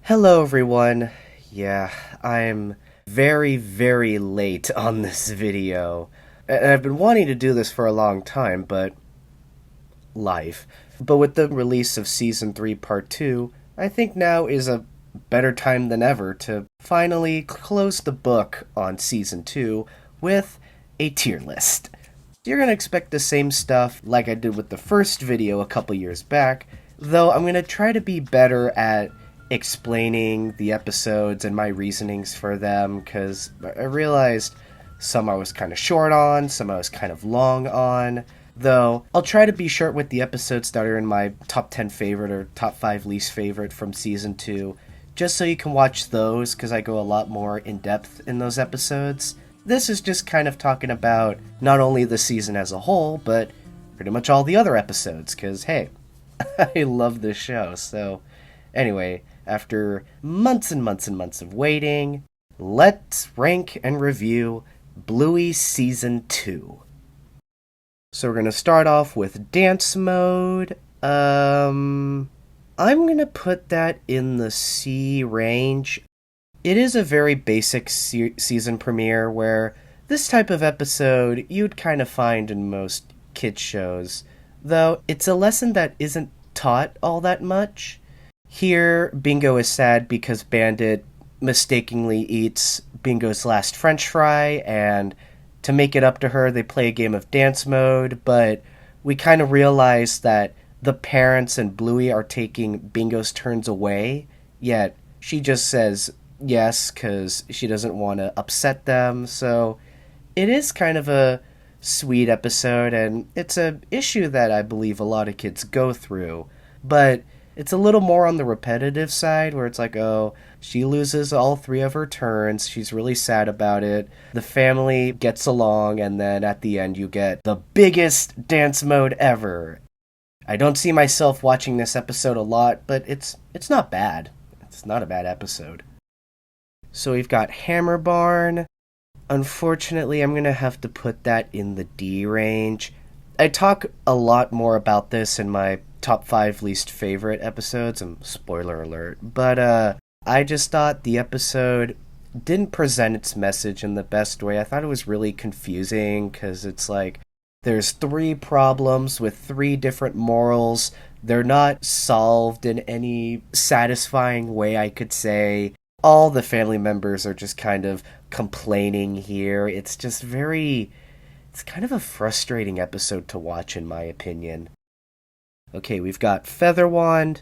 Hello, everyone. Yeah, I'm very, very late on this video. And I've been wanting to do this for a long time, but life. But with the release of Season 3 Part 2, I think now is a better time than ever to finally close the book on Season 2 with a tier list. You're gonna expect the same stuff like I did with the first video a couple years back, though I'm gonna try to be better at explaining the episodes and my reasonings for them, because I realized some I was kind of short on, some I was kind of long on. Though, I'll try to be short with the episodes that are in my top 10 favorite or top 5 least favorite from Season 2, just so you can watch those, because I go a lot more in depth in those episodes. This is just kind of talking about not only the season as a whole, but pretty much all the other episodes, because hey, I love this show. So, anyway, after months and months and months of waiting, let's rank and review Bluey Season 2. So we're going to start off with Dance Mode. I'm going to put that in the C range. It is a very basic season premiere where this type of episode you'd kind of find in most kids shows, though it's a lesson that isn't taught all that much. Here, Bingo is sad because Bandit mistakenly eats Bingo's last french fry, and to make it up to her, they play a game of Dance Mode, but we kind of realize that the parents and Bluey are taking Bingo's turns away, yet she just says yes because she doesn't want to upset them. So it is kind of a sweet episode, and it's an issue that I believe a lot of kids go through, but it's a little more on the repetitive side, where it's like, oh, she loses all 3 of her turns, she's really sad about it, the family gets along, and then at the end you get the biggest dance mode ever. I don't see myself watching this episode a lot, but it's not bad. It's not a bad episode. So we've got Hammer Barn. Unfortunately, I'm going to have to put that in the D range. I talk a lot more about this in my top 5 least favorite episodes, and spoiler alert, but I just thought the episode didn't present its message in the best way. I thought it was really confusing, because it's like, there's 3 problems with 3 different morals. They're not solved in any satisfying way, I could say. All the family members are just kind of complaining here. It's just it's kind of a frustrating episode to watch, in my opinion. Okay, we've got Featherwand.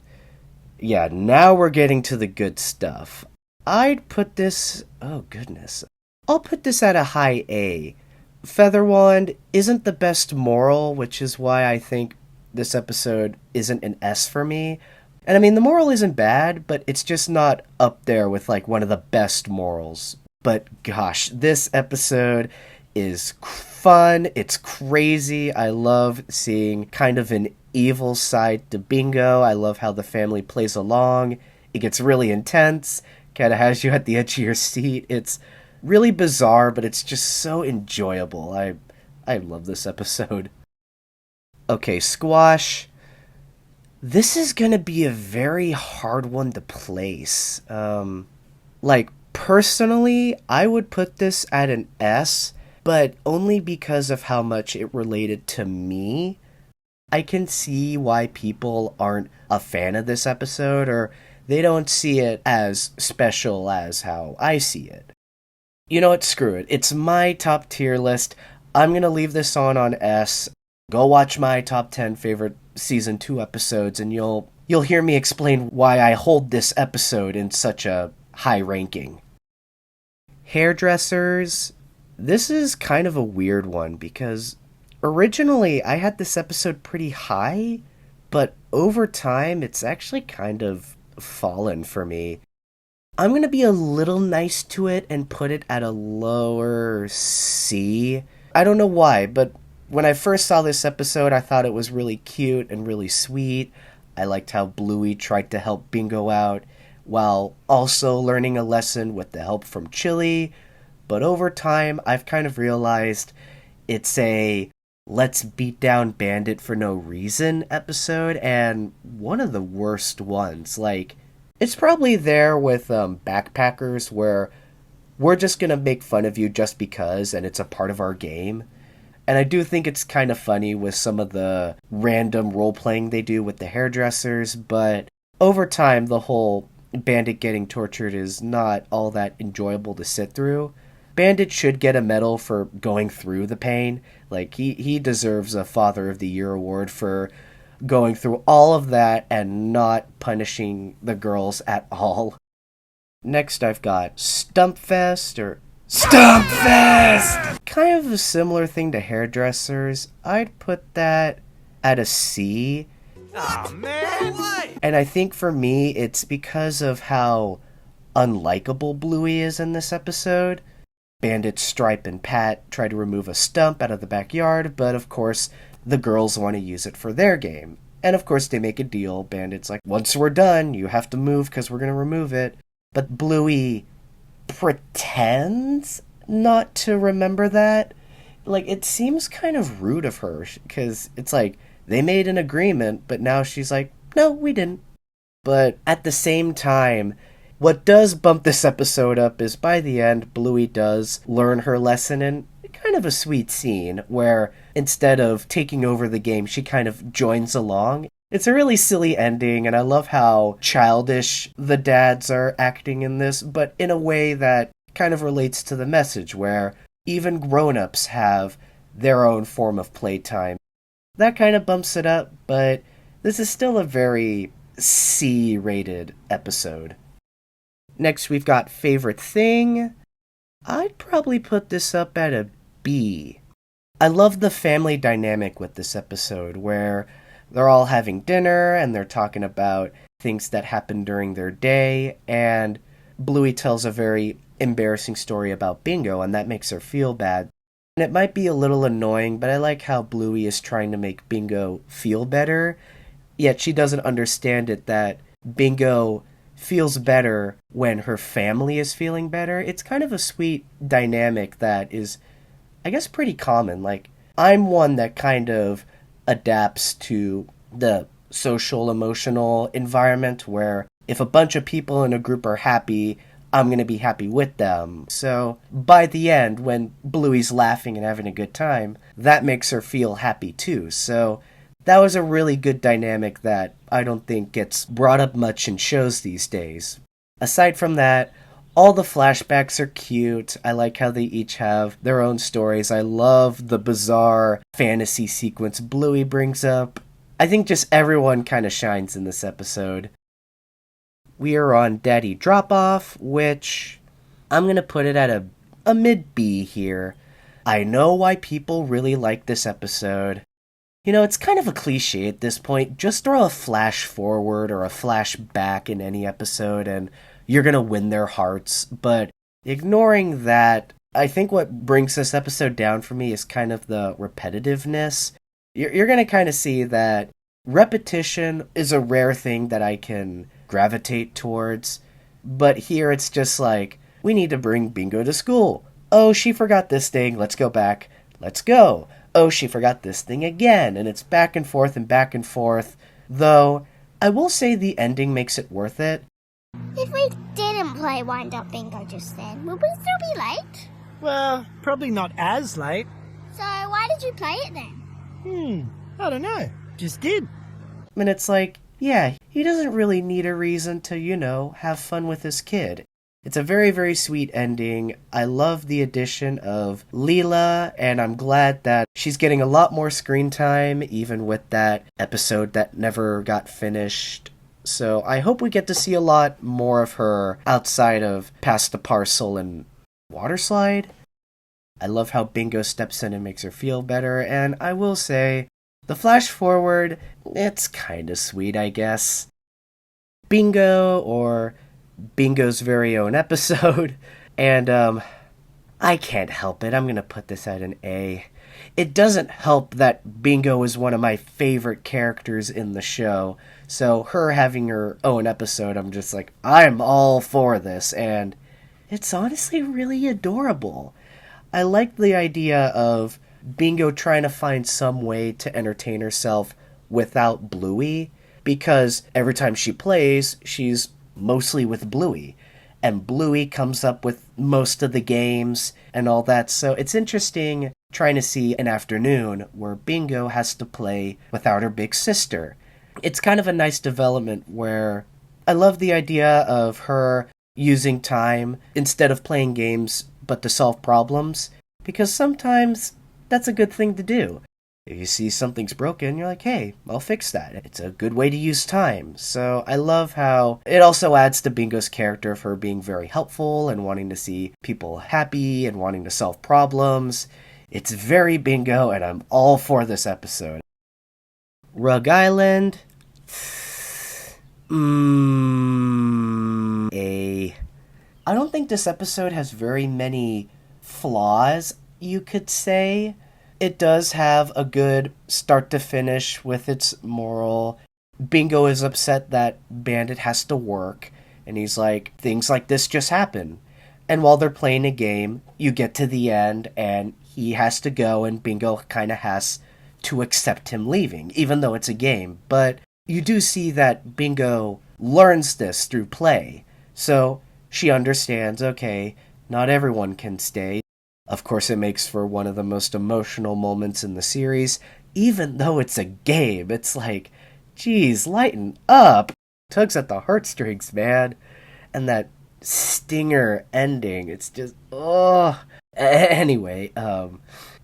Yeah, now we're getting to the good stuff. I'd put this... oh, goodness. I'll put this at a high A. Featherwand isn't the best moral, which is why I think this episode isn't an S for me. And I mean, the moral isn't bad, but it's just not up there with, like, one of the best morals. But gosh, this episode is fun. It's crazy. I love seeing kind of an evil side to Bingo. I love how the family plays along. It gets really intense, kind of has you at the edge of your seat. It's really bizarre, but it's just so enjoyable. I love this episode. Okay, Squash. This is gonna be a very hard one to place. Personally, I would put this at an S, but only because of how much it related to me. I can see why people aren't a fan of this episode, or they don't see it as special as how I see it. You know what? Screw it. It's my top tier list. I'm going to leave this on S. Go watch my top 10 favorite Season 2 episodes, and you'll hear me explain why I hold this episode in such a high ranking. Hairdressers. This is kind of a weird one, because originally I had this episode pretty high, but over time it's actually kind of fallen for me. I'm going to be a little nice to it and put it at a lower C. I don't know why, but when I first saw this episode, I thought it was really cute and really sweet. I liked how Bluey tried to help Bingo out, while also learning a lesson with the help from Chili. But over time, I've kind of realized it's a let's beat down Bandit for no reason episode, and one of the worst ones. Like, It's probably there with backpackers where we're just going to make fun of you just because, and it's a part of our game. And I do think it's kind of funny with some of the random role-playing they do with the hairdressers, but over time, the whole Bandit getting tortured is not all that enjoyable to sit through. Bandit should get a medal for going through the pain. Like, he deserves a Father of the Year award for going through all of that and not punishing the girls at all. Next, I've got Stumpfest, or Stumpfest! Kind of a similar thing to hairdressers. I'd put that at a C. Aw, man! What? And I think for me, it's because of how unlikable Bluey is in this episode. Bandit, Stripe, and Pat try to remove a stump out of the backyard, but of course, the girls want to use it for their game. And of course, they make a deal. Bandit's like, once we're done, you have to move because we're going to remove it. But Bluey pretends not to remember that. Like, it seems kind of rude of her, because it's like, they made an agreement, but now she's like, no, we didn't. But at the same time, what does bump this episode up is by the end, Bluey does learn her lesson in kind of a sweet scene where instead of taking over the game, she kind of joins along. It's a really silly ending, and I love how childish the dads are acting in this, but in a way that kind of relates to the message, where even grown-ups have their own form of playtime. That kind of bumps it up, but this is still a very C-rated episode. Next, we've got Favorite Thing. I'd probably put this up at a B. I love the family dynamic with this episode, where they're all having dinner and they're talking about things that happened during their day, and Bluey tells a very embarrassing story about Bingo, and that makes her feel bad. And it might be a little annoying, but I like how Bluey is trying to make Bingo feel better, yet she doesn't understand it that Bingo feels better when her family is feeling better. It's kind of a sweet dynamic that is, I guess, pretty common. Like, I'm one that kind of adapts to the social emotional environment where if a bunch of people in a group are happy, I'm going to be happy with them. So by the end, when Bluey's laughing and having a good time, that makes her feel happy too. So that was a really good dynamic that I don't think gets brought up much in shows these days. Aside from that, all the flashbacks are cute. I like how they each have their own stories. I love the bizarre fantasy sequence Bluey brings up. I think just everyone kind of shines in this episode. We are on Daddy Drop-Off, which I'm going to put it at a mid-B here. I know why people really like this episode. You know, it's kind of a cliche at this point. Just throw a flash forward or a flash back in any episode and you're going to win their hearts. But ignoring that, I think what brings this episode down for me is kind of the repetitiveness. You're going to kind of see that repetition is a rare thing that I can gravitate towards. But here it's just like, we need to bring Bingo to school. Oh, she forgot this thing. Let's go back. Let's go. Oh, she forgot this thing again. And it's back and forth and back and forth. Though, I will say the ending makes it worth it. If we didn't play Wind Up Bingo just then, would we still be late? Well, probably not as late. So why did you play it then? I don't know. Just did. And it's like, yeah, he doesn't really need a reason to, have fun with his kid. It's a very, very sweet ending. I love the addition of Leela, and I'm glad that she's getting a lot more screen time, even with that episode that never got finished. So I hope we get to see a lot more of her outside of Pass the Parcel and Water Slide. I love how Bingo steps in and makes her feel better, and I will say, the flash forward, it's kind of sweet, I guess. Bingo, or Bingo's very own episode, and I can't help it. I'm going to put this at an A. It doesn't help that Bingo is one of my favorite characters in the show, so her having her own episode, I'm just like, I'm all for this, and it's honestly really adorable. I like the idea of Bingo trying to find some way to entertain herself without Bluey, because every time she plays, she's mostly with Bluey. And Bluey comes up with most of the games and all that. So it's interesting trying to see an afternoon where Bingo has to play without her big sister. It's kind of a nice development where I love the idea of her using time instead of playing games but to solve problems, because sometimes that's a good thing to do. If you see something's broken, you're like, hey, I'll fix that. It's a good way to use time. So I love how it also adds to Bingo's character for being very helpful and wanting to see people happy and wanting to solve problems. It's very Bingo, and I'm all for this episode. Rug Island. A. I don't think this episode has very many flaws, you could say. It does have a good start to finish with its moral. Bingo is upset that Bandit has to work, and he's like, things like this just happen. And while they're playing a game, you get to the end, and he has to go, and Bingo kind of has to accept him leaving, even though it's a game. But you do see that Bingo learns this through play. So she understands, okay, not everyone can stay. Of course, it makes for one of the most emotional moments in the series. Even though it's a game, it's like, geez, lighten up. Tugs at the heartstrings, man. And that stinger ending, it's just, oh. Anyway,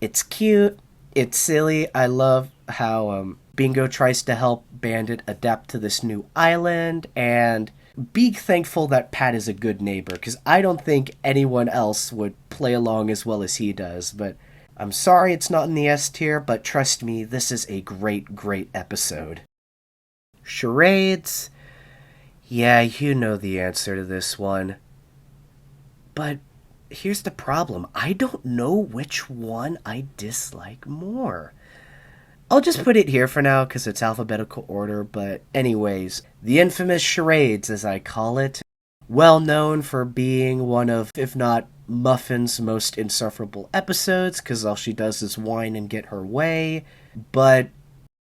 it's cute, it's silly. I love how Bingo tries to help Bandit adapt to this new island, and be thankful that Pat is a good neighbor, because I don't think anyone else would play along as well as he does. But I'm sorry it's not in the S tier, but trust me, this is a great, great episode. Charades. Yeah, you know the answer to this one. But here's the problem. I don't know which one I dislike more. I'll just put it here for now because it's alphabetical order, but anyways, the infamous Charades, as I call it, well known for being one of, if not Muffin's most insufferable episodes, because all she does is whine and get her way, but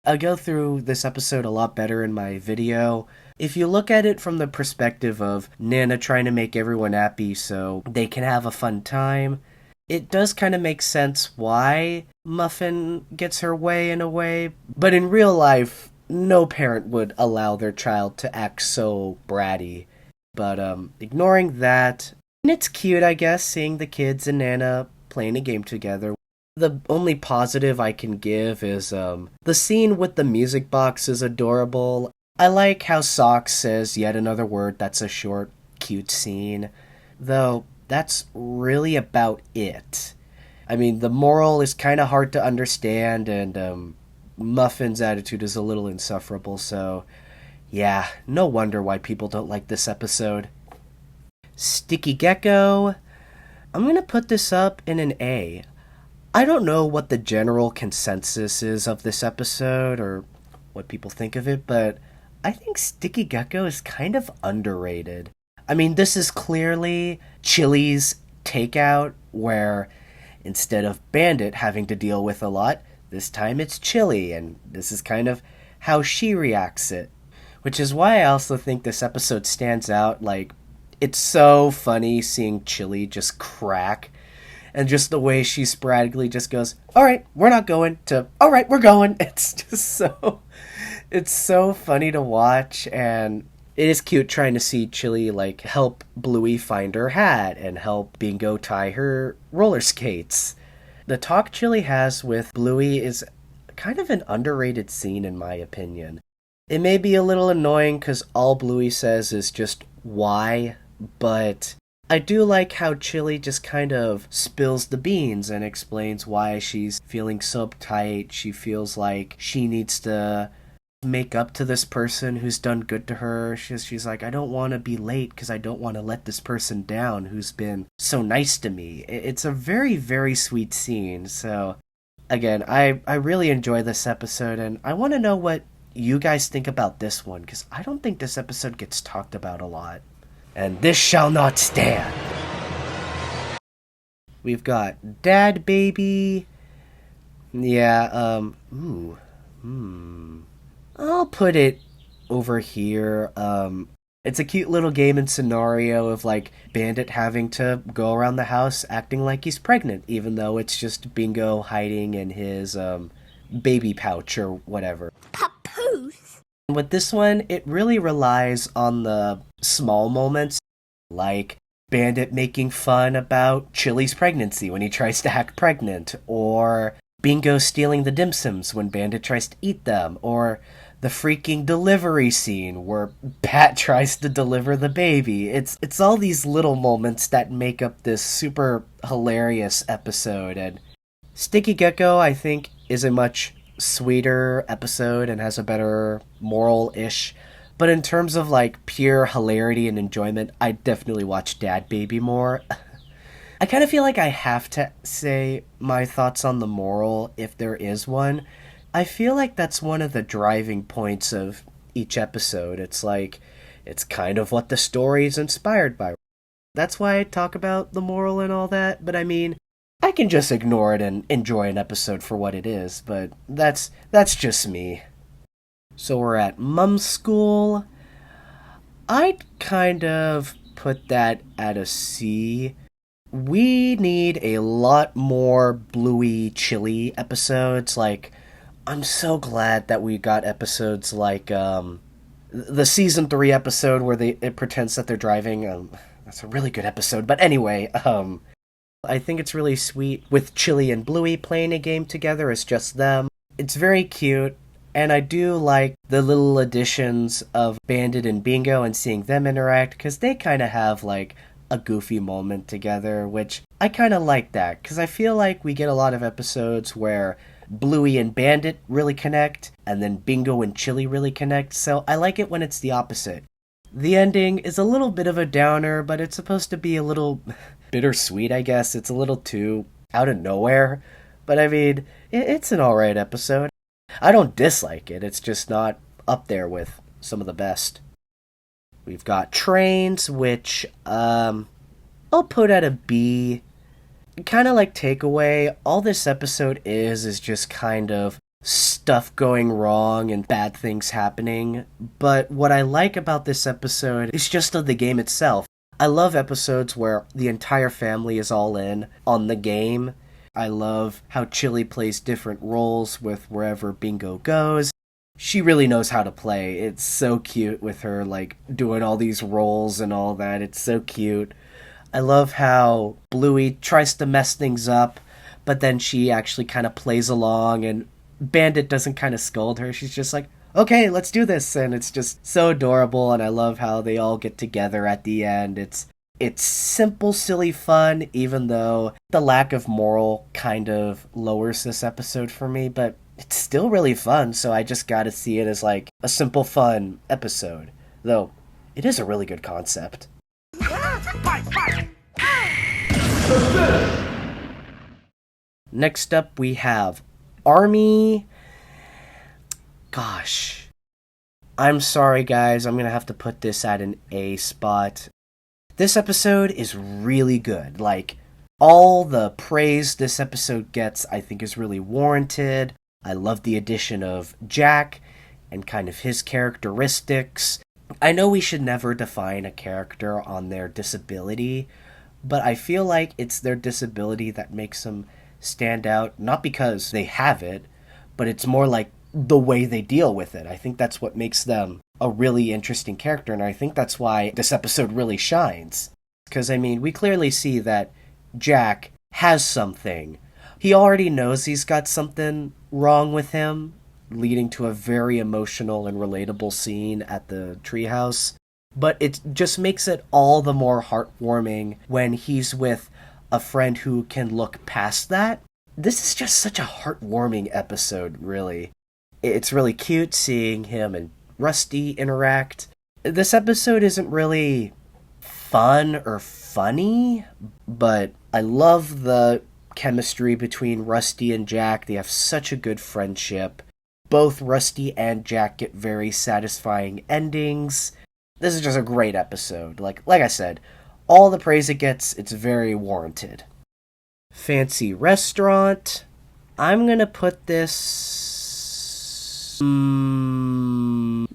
I'll go through this episode a lot better in my video. If you look at it from the perspective of Nana trying to make everyone happy so they can have a fun time, it does kind of make sense why Muffin gets her way in a way, but in real life, no parent would allow their child to act so bratty. But ignoring that, and it's cute, I guess, seeing the kids and Nana playing a game together. The only positive I can give is the scene with the music box is adorable. I like how Socks says yet another word. That's a short, cute scene. Though, that's really about it. I mean, the moral is kind of hard to understand, and Muffin's attitude is a little insufferable, so yeah, no wonder why people don't like this episode. Sticky Gecko. I'm gonna put this up in an A. I don't know what the general consensus is of this episode, or what people think of it, but I think Sticky Gecko is kind of underrated. I mean, this is clearly Chili's takeout, where instead of Bandit having to deal with a lot, this time it's Chili, and this is kind of how she reacts it. Which is why I also think this episode stands out. Like, it's so funny seeing Chili just crack, and just the way she sporadically just goes, alright, we're not going, to, alright, we're going. It's just so, it's so funny to watch, and it is cute trying to see Chili, like, help Bluey find her hat and help Bingo tie her roller skates. The talk Chili has with Bluey is kind of an underrated scene, in my opinion. It may be a little annoying because all Bluey says is just, why? But I do like how Chili just kind of spills the beans and explains why she's feeling so uptight. She feels like she needs to make up to this person who's done good to her. She's like, I don't want to be late because I don't want to let this person down who's been so nice to me. It's a very, very sweet scene. So again, I really enjoy this episode, and I want to know what you guys think about this one, because I don't think this episode gets talked about a lot. And this shall not stand. We've got Dad Baby. Yeah, I'll put it over here. It's a cute little game and scenario of, like, Bandit having to go around the house acting like he's pregnant, even though it's just Bingo hiding in his, baby pouch or whatever. Papoose. With this one, it really relies on the small moments, like Bandit making fun about Chili's pregnancy when he tries to act pregnant, or Bingo stealing the dim sums when Bandit tries to eat them, or the freaking delivery scene where Pat tries to deliver the baby. It's all these little moments that make up this super hilarious episode, and Sticky Gecko, I think, is a much sweeter episode and has a better moral-ish. But in terms of, like, pure hilarity and enjoyment, I definitely watch Dad Baby more. I kind of feel like I have to say my thoughts on the moral, if there is one. I feel like that's one of the driving points of each episode. It's like, it's kind of what the story is inspired by. That's why I talk about the moral and all that, but I mean, I can just ignore it and enjoy an episode for what it is, but that's just me. So we're at Mum School. I'd kind of put that at a C. We need a lot more Bluey Chili episodes. Like, I'm so glad that we got episodes like the season 3 episode where it pretends that they're driving. That's a really good episode. But anyway, I think it's really sweet with Chili and Bluey playing a game together as just them. It's very cute, and I do like the little additions of Bandit and Bingo and seeing them interact, because they kind of have, like, a goofy moment together, which I kind of like that, because I feel like we get a lot of episodes where Bluey and Bandit really connect, and then Bingo and Chili really connect, so I like it when it's the opposite. The ending is a little bit of a downer, but it's supposed to be a little bittersweet, I guess. It's a little too out of nowhere, but I mean, it's an alright episode. I don't dislike it, it's just not up there with some of the best. We've got Trains, which I'll put at a B. Kind of like Takeaway, all this episode is just kind of stuff going wrong and bad things happening, but what I like about this episode is just of the game itself. I love episodes where the entire family is all in on the game. I love how Chili plays different roles with wherever Bingo goes. She really knows how to play. It's so cute with her, like, doing all these roles and all that. It's so cute. I love how Bluey tries to mess things up, but then she actually kind of plays along, and Bandit doesn't kind of scold her. She's just like, okay, let's do this, and it's just so adorable, and I love how they all get together at the end. It's simple, silly fun, even though the lack of moral kind of lowers this episode for me, but it's still really fun, so I just gotta see it as, like, a simple, fun episode. Though, it is a really good concept. Next up, we have Army. Gosh. I'm sorry, guys. I'm gonna have to put this at an A spot. This episode is really good. Like, all the praise this episode gets, I think, is really warranted. I love the addition of Jack and kind of his characteristics. I know we should never define a character on their disability, but I feel like it's their disability that makes them stand out, not because they have it, but it's more like the way they deal with it. I think that's what makes them a really interesting character, and I think that's why this episode really shines. Because, I mean, we clearly see that Jack has something. He already knows he's got something wrong with him, leading to a very emotional and relatable scene at the treehouse. But it just makes it all the more heartwarming when he's with a friend who can look past that. This is just such a heartwarming episode, really. It's really cute seeing him and Rusty interact. This episode isn't really fun or funny, but I love the chemistry between Rusty and Jack. They have such a good friendship. Both Rusty and Jack get very satisfying endings. This is just a great episode. Like I said, all the praise it gets, it's very warranted. Fancy Restaurant. I'm gonna put this...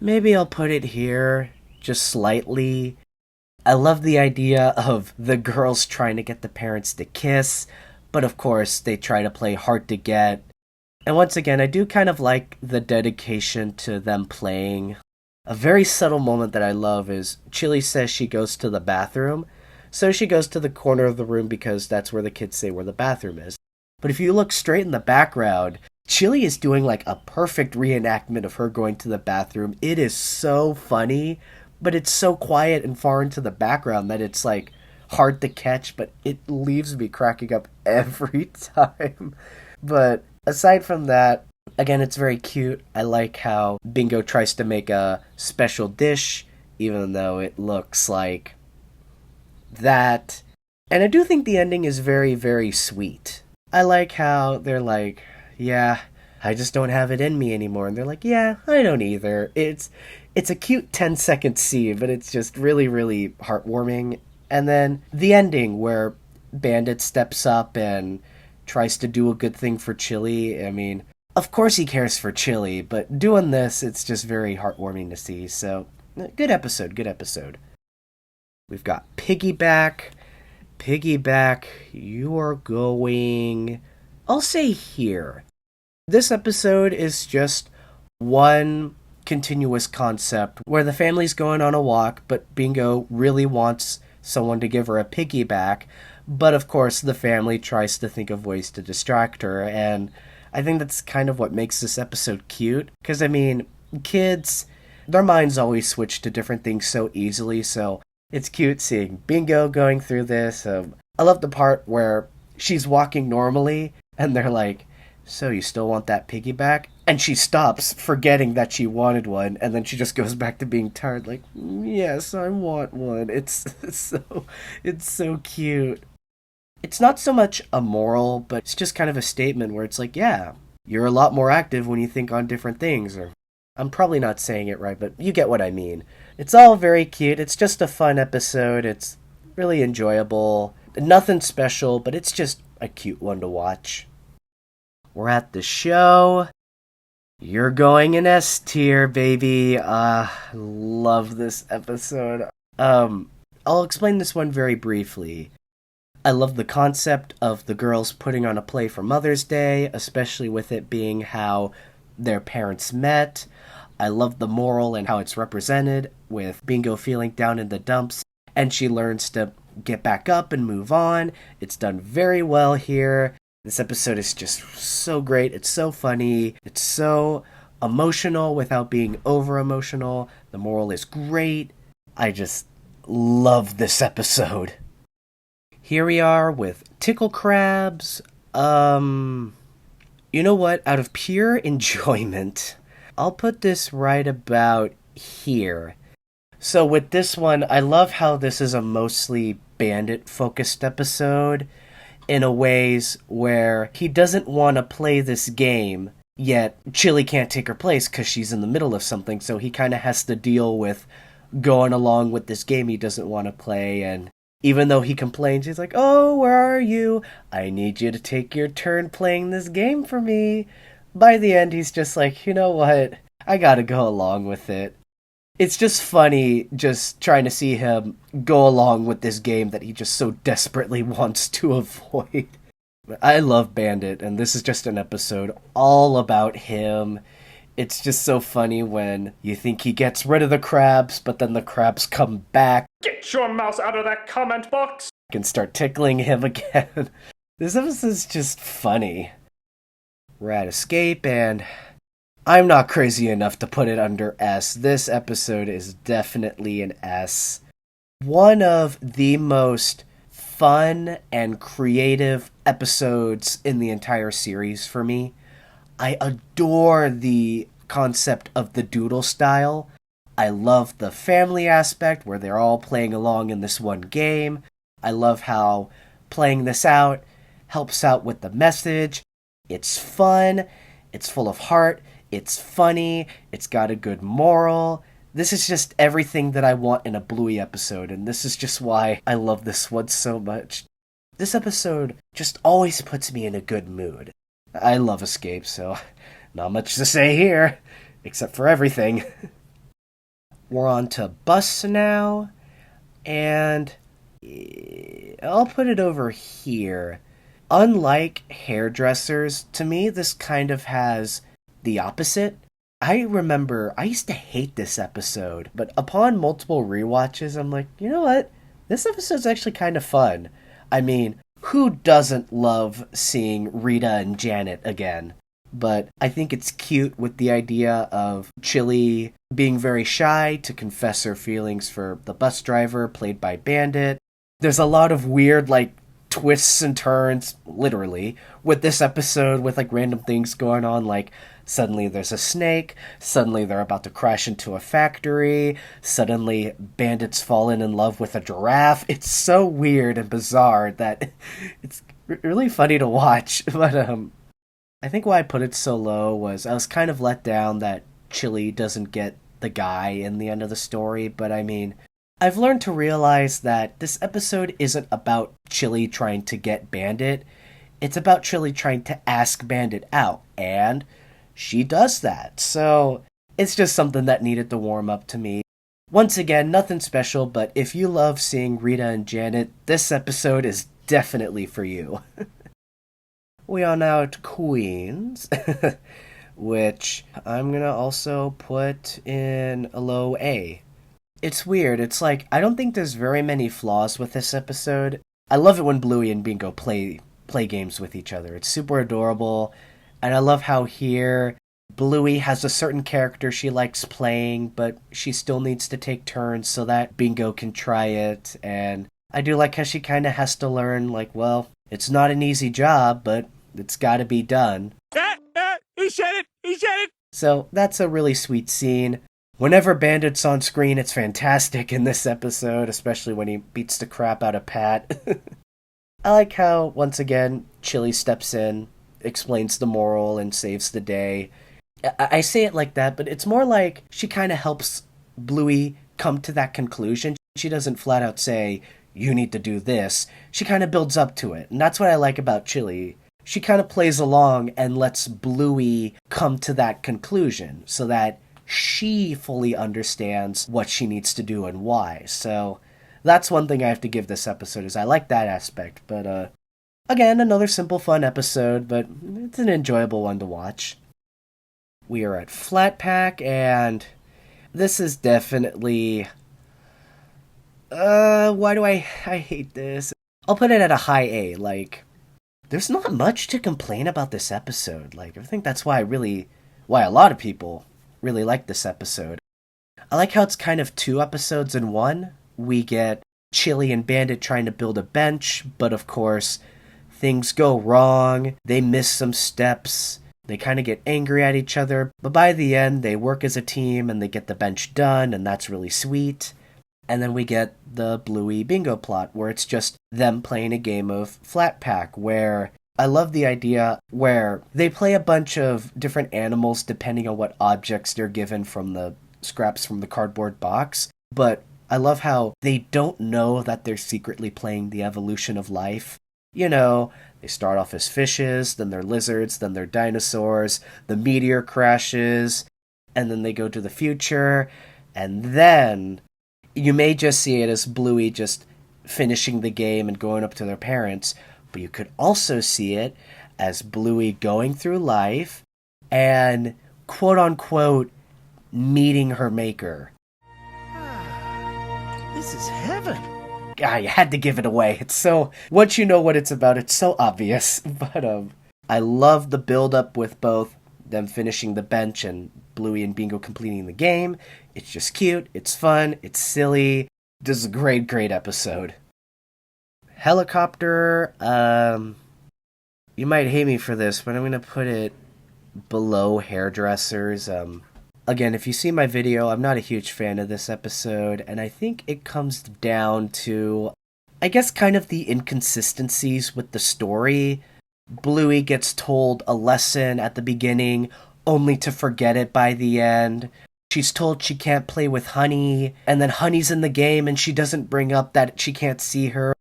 maybe I'll put it here. just slightly. I love the idea of the girls trying to get the parents to kiss, but of course they try to play hard to get. And once again, I do kind of like the dedication to them playing. A very subtle moment that I love is Chili says she goes to the bathroom. So she goes to the corner of the room because that's where the kids say where the bathroom is. But if you look straight in the background, Chili is doing like a perfect reenactment of her going to the bathroom. It is so funny, but it's so quiet and far into the background that it's like hard to catch, but it leaves me cracking up every time. But aside from that, again, it's very cute. I like how Bingo tries to make a special dish, even though it looks like that. And I do think the ending is very, very sweet. I like how they're like, yeah, I just don't have it in me anymore. And they're like, yeah, I don't either. It's a cute 10-second scene, but it's just really, really heartwarming. And then the ending where Bandit steps up and tries to do a good thing for Chili. I mean, of course he cares for Chili, but doing this, it's just very heartwarming to see. So, good episode, good episode. We've got Piggyback. Piggyback, you are going, I'll say here. This episode is just one continuous concept where the family's going on a walk, but Bingo really wants someone to give her a piggyback, but of course the family tries to think of ways to distract her, and I think that's kind of what makes this episode cute, because I mean, kids, their minds always switch to different things so easily, so it's cute seeing Bingo going through this. I love the part where she's walking normally, and they're like, so you still want that piggyback? And she stops, forgetting that she wanted one, and then she just goes back to being tired, like, yes, I want one. It's so cute. It's not so much a moral, but it's just kind of a statement where it's like, yeah, you're a lot more active when you think on different things, or I'm probably not saying it right, but you get what I mean. It's all very cute. It's just a fun episode. It's really enjoyable. Nothing special, but it's just a cute one to watch. We're at the show. You're going in S tier, baby. Love this episode. I'll explain this one very briefly. I love the concept of the girls putting on a play for Mother's Day, especially with it being how their parents met. I love the moral and how it's represented, with Bingo feeling down in the dumps, and she learns to get back up and move on. It's done very well here. This episode is just so great. It's so funny. It's so emotional without being over-emotional. The moral is great. I just love this episode. Here we are with Tickle Crabs. You know what? Out of pure enjoyment, I'll put this right about here. So with this one, I love how this is a mostly Bandit-focused episode in a ways where he doesn't want to play this game, yet Chili can't take her place because she's in the middle of something, so he kind of has to deal with going along with this game he doesn't want to play, and even though he complains, he's like, oh, where are you? I need you to take your turn playing this game for me. By the end, he's just like, you know what? I gotta go along with it. It's just funny just trying to see him go along with this game that he just so desperately wants to avoid. I love Bandit, and this is just an episode all about him. It's just so funny when you think he gets rid of the crabs, but then the crabs come back. Get your mouse out of that comment box! And start tickling him again. This episode's just funny. We're at Escape, and I'm not crazy enough to put it under S. This episode is definitely an S. One of the most fun and creative episodes in the entire series for me. I adore the concept of the doodle style. I love the family aspect where they're all playing along in this one game. I love how playing this out helps out with the message. It's fun. It's full of heart. It's funny. It's got a good moral. This is just everything that I want in a Bluey episode, and this is just why I love this one so much. This episode just always puts me in a good mood. I love Escape, so not much to say here, except for everything. we're on to bus now, and I'll put it over here. Unlike hairdressers, to me this kind of has the opposite. I remember I used to hate this episode, but upon multiple rewatches, I'm like, you know what? This episode's actually kind of fun. I mean, who doesn't love seeing Rita and Janet again? But I think it's cute with the idea of Chili being very shy to confess her feelings for the bus driver, played by Bandit. There's a lot of weird, twists and turns, literally, with this episode, with, random things going on, suddenly there's a snake, suddenly they're about to crash into a factory, suddenly Bandit's fallen in love with a giraffe. It's so weird and bizarre that it's really funny to watch, but, I think why I put it so low was I was kind of let down that Chili doesn't get the guy in the end of the story, but I mean, I've learned to realize that this episode isn't about Chili trying to get Bandit, it's about Chili trying to ask Bandit out, and she does that, so it's just something that needed to warm up to me. Once again, nothing special, but if you love seeing Rita and Janet, this episode is definitely for you. We are now at Queens, which I'm going to also put in a low A. It's weird, it's I don't think there's very many flaws with this episode. I love it when Bluey and Bingo play games with each other. It's super adorable, and I love how here Bluey has a certain character she likes playing, but she still needs to take turns so that Bingo can try it, and I do like how she kind of has to learn, well, it's not an easy job, but it's gotta be done. He said it! So that's a really sweet scene. Whenever Bandit's on screen, it's fantastic in this episode, especially when he beats the crap out of Pat. I like how, once again, Chili steps in, explains the moral, and saves the day. I say it like that, but it's more like she kind of helps Bluey come to that conclusion. She doesn't flat out say, you need to do this. She kind of builds up to it, and that's what I like about Chili. She kind of plays along and lets Bluey come to that conclusion so that she fully understands what she needs to do and why. So that's one thing I have to give this episode, is I like that aspect. But again, another simple, fun episode, but it's an enjoyable one to watch. We are at Flat Pack, and this is definitely... why do I hate this? I'll put it at a high A, there's not much to complain about this episode. I think that's why a lot of people really like this episode. I like how it's kind of two episodes in one. We get Chili and Bandit trying to build a bench, but of course, things go wrong. They miss some steps. They kind of get angry at each other, but by the end, they work as a team and they get the bench done, and that's really sweet. And then we get the Bluey Bingo plot, where it's just them playing a game of Flat Pack, where I love the idea where they play a bunch of different animals depending on what objects they're given from the scraps from the cardboard box. But I love how they don't know that they're secretly playing the evolution of life. You know, they start off as fishes, then they're lizards, then they're dinosaurs, the meteor crashes, and then they go to the future, and then you may just see it as Bluey just finishing the game and going up to their parents, but you could also see it as Bluey going through life and, quote-unquote, meeting her maker. This is heaven. I had to give it away. It's so... Once you know what it's about, it's so obvious. But, I love the build-up with both them finishing the bench and Bluey and Bingo completing the game. It's just cute, it's fun, it's silly. This is a great, great episode. Helicopter, you might hate me for this, but I'm going to put it below Hairdressers. Again, if you see my video, I'm not a huge fan of this episode, and I think it comes down to, I guess, kind of the inconsistencies with the story. Bluey gets told a lesson at the beginning, only to forget it by the end. She's told she can't play with Honey, and then Honey's in the game and she doesn't bring up that she can't see her.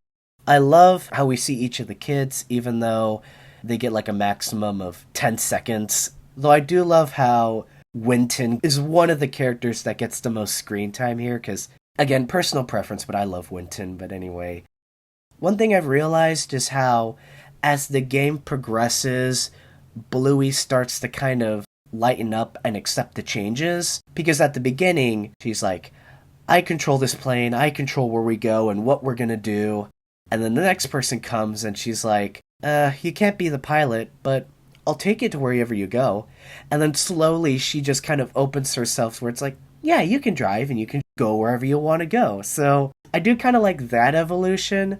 I love how we see each of the kids, even though they get a maximum of 10 seconds. Though I do love how Winton is one of the characters that gets the most screen time here, because, again, personal preference, but I love Winton. But anyway, one thing I've realized is how, as the game progresses, Bluey starts to kind of lighten up and accept the changes. Because at the beginning, she's like, I control this plane, I control where we go and what we're gonna do. And then the next person comes and she's like, you can't be the pilot, but I'll take it to wherever you go. And then slowly she just kind of opens herself where it's like, yeah, you can drive and you can go wherever you want to go. So I do kind of like that evolution.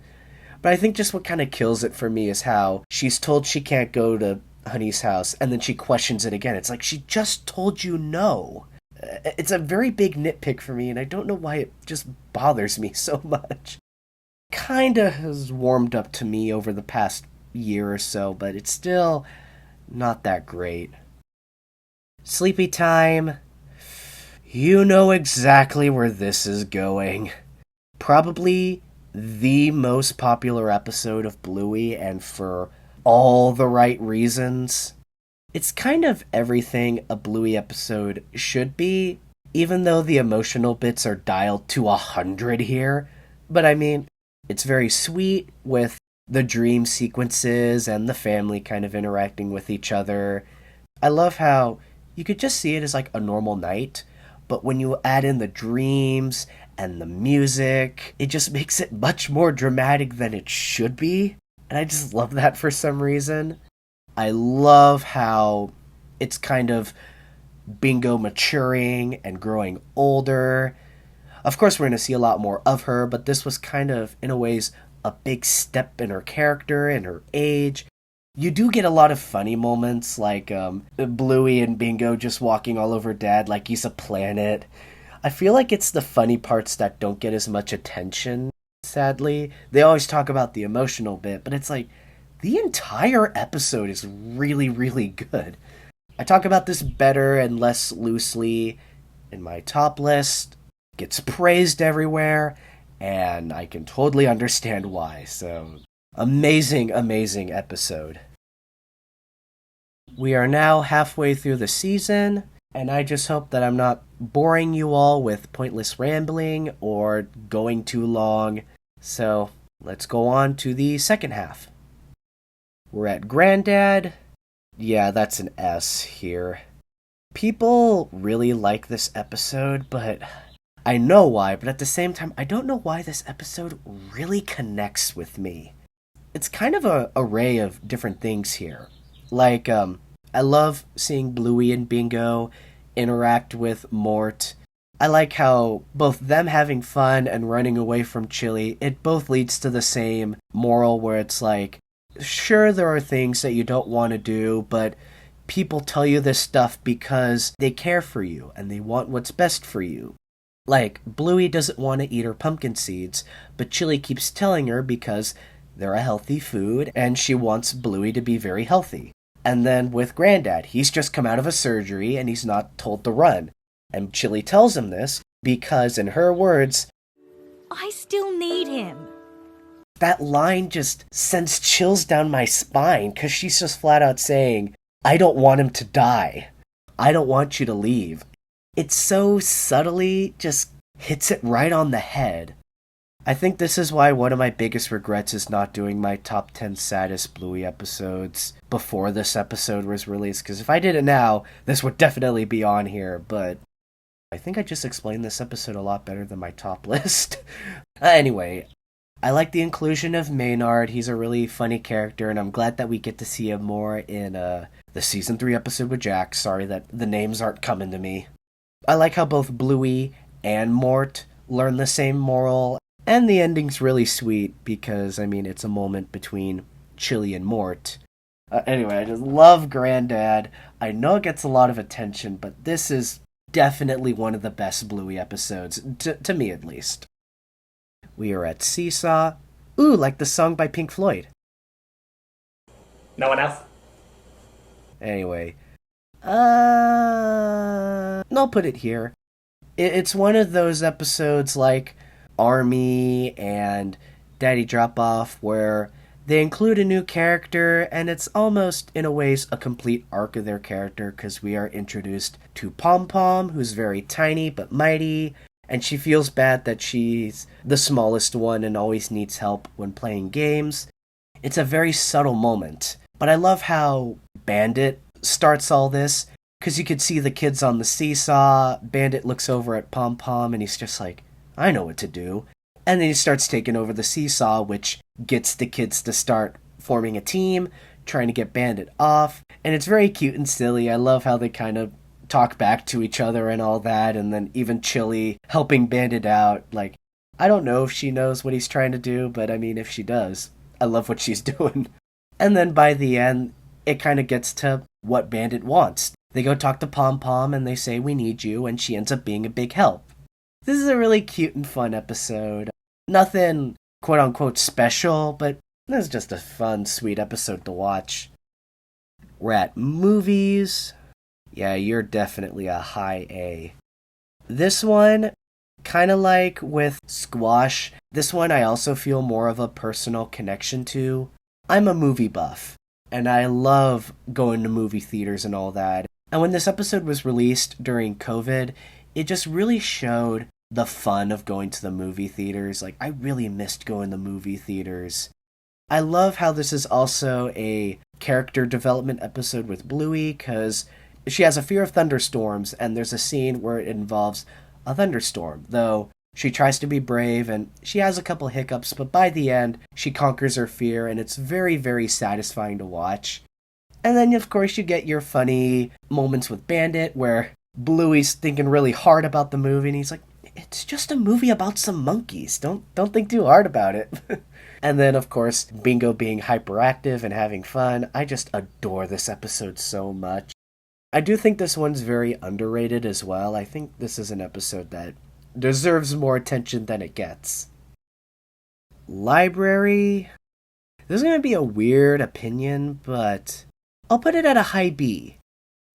But I think just what kind of kills it for me is how she's told she can't go to Honey's house, and then she questions it again. It's like, she just told you no. It's a very big nitpick for me, and I don't know why it just bothers me so much. Kinda has warmed up to me over the past year or so, but it's still not that great. Sleepy time. You know exactly where this is going. Probably the most popular episode of Bluey, and for all the right reasons. It's kind of everything a Bluey episode should be, even though the emotional bits are dialed to 100 here. But I mean, it's very sweet with the dream sequences and the family kind of interacting with each other. I love how you could just see it as like a normal night, but when you add in the dreams and the music, it just makes it much more dramatic than it should be. And I just love that for some reason. I love how it's kind of Bingo maturing and growing older. Of course, we're going to see a lot more of her, but this was kind of, in a ways, a big step in her character and her age. You do get a lot of funny moments, like Bluey and Bingo just walking all over Dad like he's a planet. I feel like it's the funny parts that don't get as much attention, sadly. They always talk about the emotional bit, but it's like, the entire episode is really, really good. I talk about this better and less loosely in my top list. It gets praised everywhere, and I can totally understand why. So, amazing, amazing episode. We are now halfway through the season, and I just hope that I'm not boring you all with pointless rambling or going too long. So, let's go on to the second half. We're at Granddad. Yeah, that's an S here. People really like this episode, but I know why, but at the same time, I don't know why this episode really connects with me. It's kind of an array of different things here. Like, I love seeing Bluey and Bingo interact with Mort. I like how both them having fun and running away from Chili, it both leads to the same moral where it's like, sure, there are things that you don't want to do, but people tell you this stuff because they care for you and they want what's best for you. Like, Bluey doesn't want to eat her pumpkin seeds, but Chili keeps telling her because they're a healthy food and she wants Bluey to be very healthy. And then with Granddad, he's just come out of a surgery and he's not told to run. And Chili tells him this because, in her words, I still need him. That line just sends chills down my spine because she's just flat out saying, I don't want him to die. I don't want you to leave. It so subtly just hits it right on the head. I think this is why one of my biggest regrets is not doing my top 10 saddest Bluey episodes before this episode was released, because if I did it now, this would definitely be on here, but I think I just explained this episode a lot better than my top list. Anyway, I like the inclusion of Maynard. He's a really funny character, and I'm glad that we get to see him more in the Season 3 episode with Jack. Sorry that the names aren't coming to me. I like how both Bluey and Mort learn the same moral, and the ending's really sweet because, I mean, it's a moment between Chili and Mort. Anyway, I just love Granddad. I know it gets a lot of attention, but this is definitely one of the best Bluey episodes, to me at least. We are at Seesaw. Ooh, like the song by Pink Floyd. No one else? Anyway. I'll put it here. It's one of those episodes like Army and Daddy Drop Off where They include a new character, and it's almost, in a ways, a complete arc of their character, because we are introduced to Pom Pom, who's very tiny but mighty, and she feels bad that she's the smallest one and always needs help when playing games. It's a very subtle moment, but I love how Bandit starts all this, because you could see the kids on the seesaw. Bandit looks over at Pom Pom, and he's just like, I know what to do. And then he starts taking over the seesaw, which gets the kids to start forming a team, trying to get Bandit off. And it's very cute and silly. I love how they kind of talk back to each other and all that, and then even Chili helping Bandit out. Like, I don't know if she knows what he's trying to do, but I mean, if she does, I love what she's doing. And then by the end, it kind of gets to what Bandit wants. They go talk to Pom Pom, and they say, we need you, and she ends up being a big help. This is a really cute and fun episode. Nothing quote-unquote special, but this is just a fun, sweet episode to watch. We're at movies. Yeah, you're definitely a high A. This one, kind of like with Squash, this one I also feel more of a personal connection to. I'm a movie buff, and I love going to movie theaters and all that. And when this episode was released during COVID, it just really showed the fun of going to the movie theaters. Like, I really missed going to movie theaters. I love how this is also a character development episode with Bluey, because she has a fear of thunderstorms, and there's a scene where it involves a thunderstorm, though she tries to be brave, and she has a couple hiccups, but by the end, she conquers her fear, and it's very, very satisfying to watch. And then, of course, you get your funny moments with Bandit, where Bluey's thinking really hard about the movie, and he's like, it's just a movie about some monkeys. Don't think too hard about it. And then, of course, Bingo being hyperactive and having fun. I just adore this episode so much. I do think this one's very underrated as well. I think this is an episode that deserves more attention than it gets. Library. This is going to be a weird opinion, but I'll put it at a high B.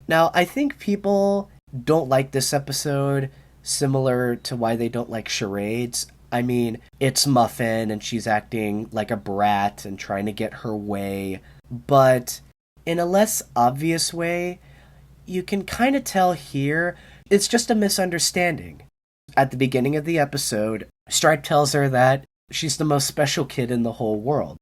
Now, I think people don't like this episode similar to why they don't like charades. I mean, it's Muffin, and she's acting like a brat and trying to get her way, but in a less obvious way, you can kind of tell here it's just a misunderstanding. At the beginning of the episode, Stripe tells her that she's the most special kid in the whole world.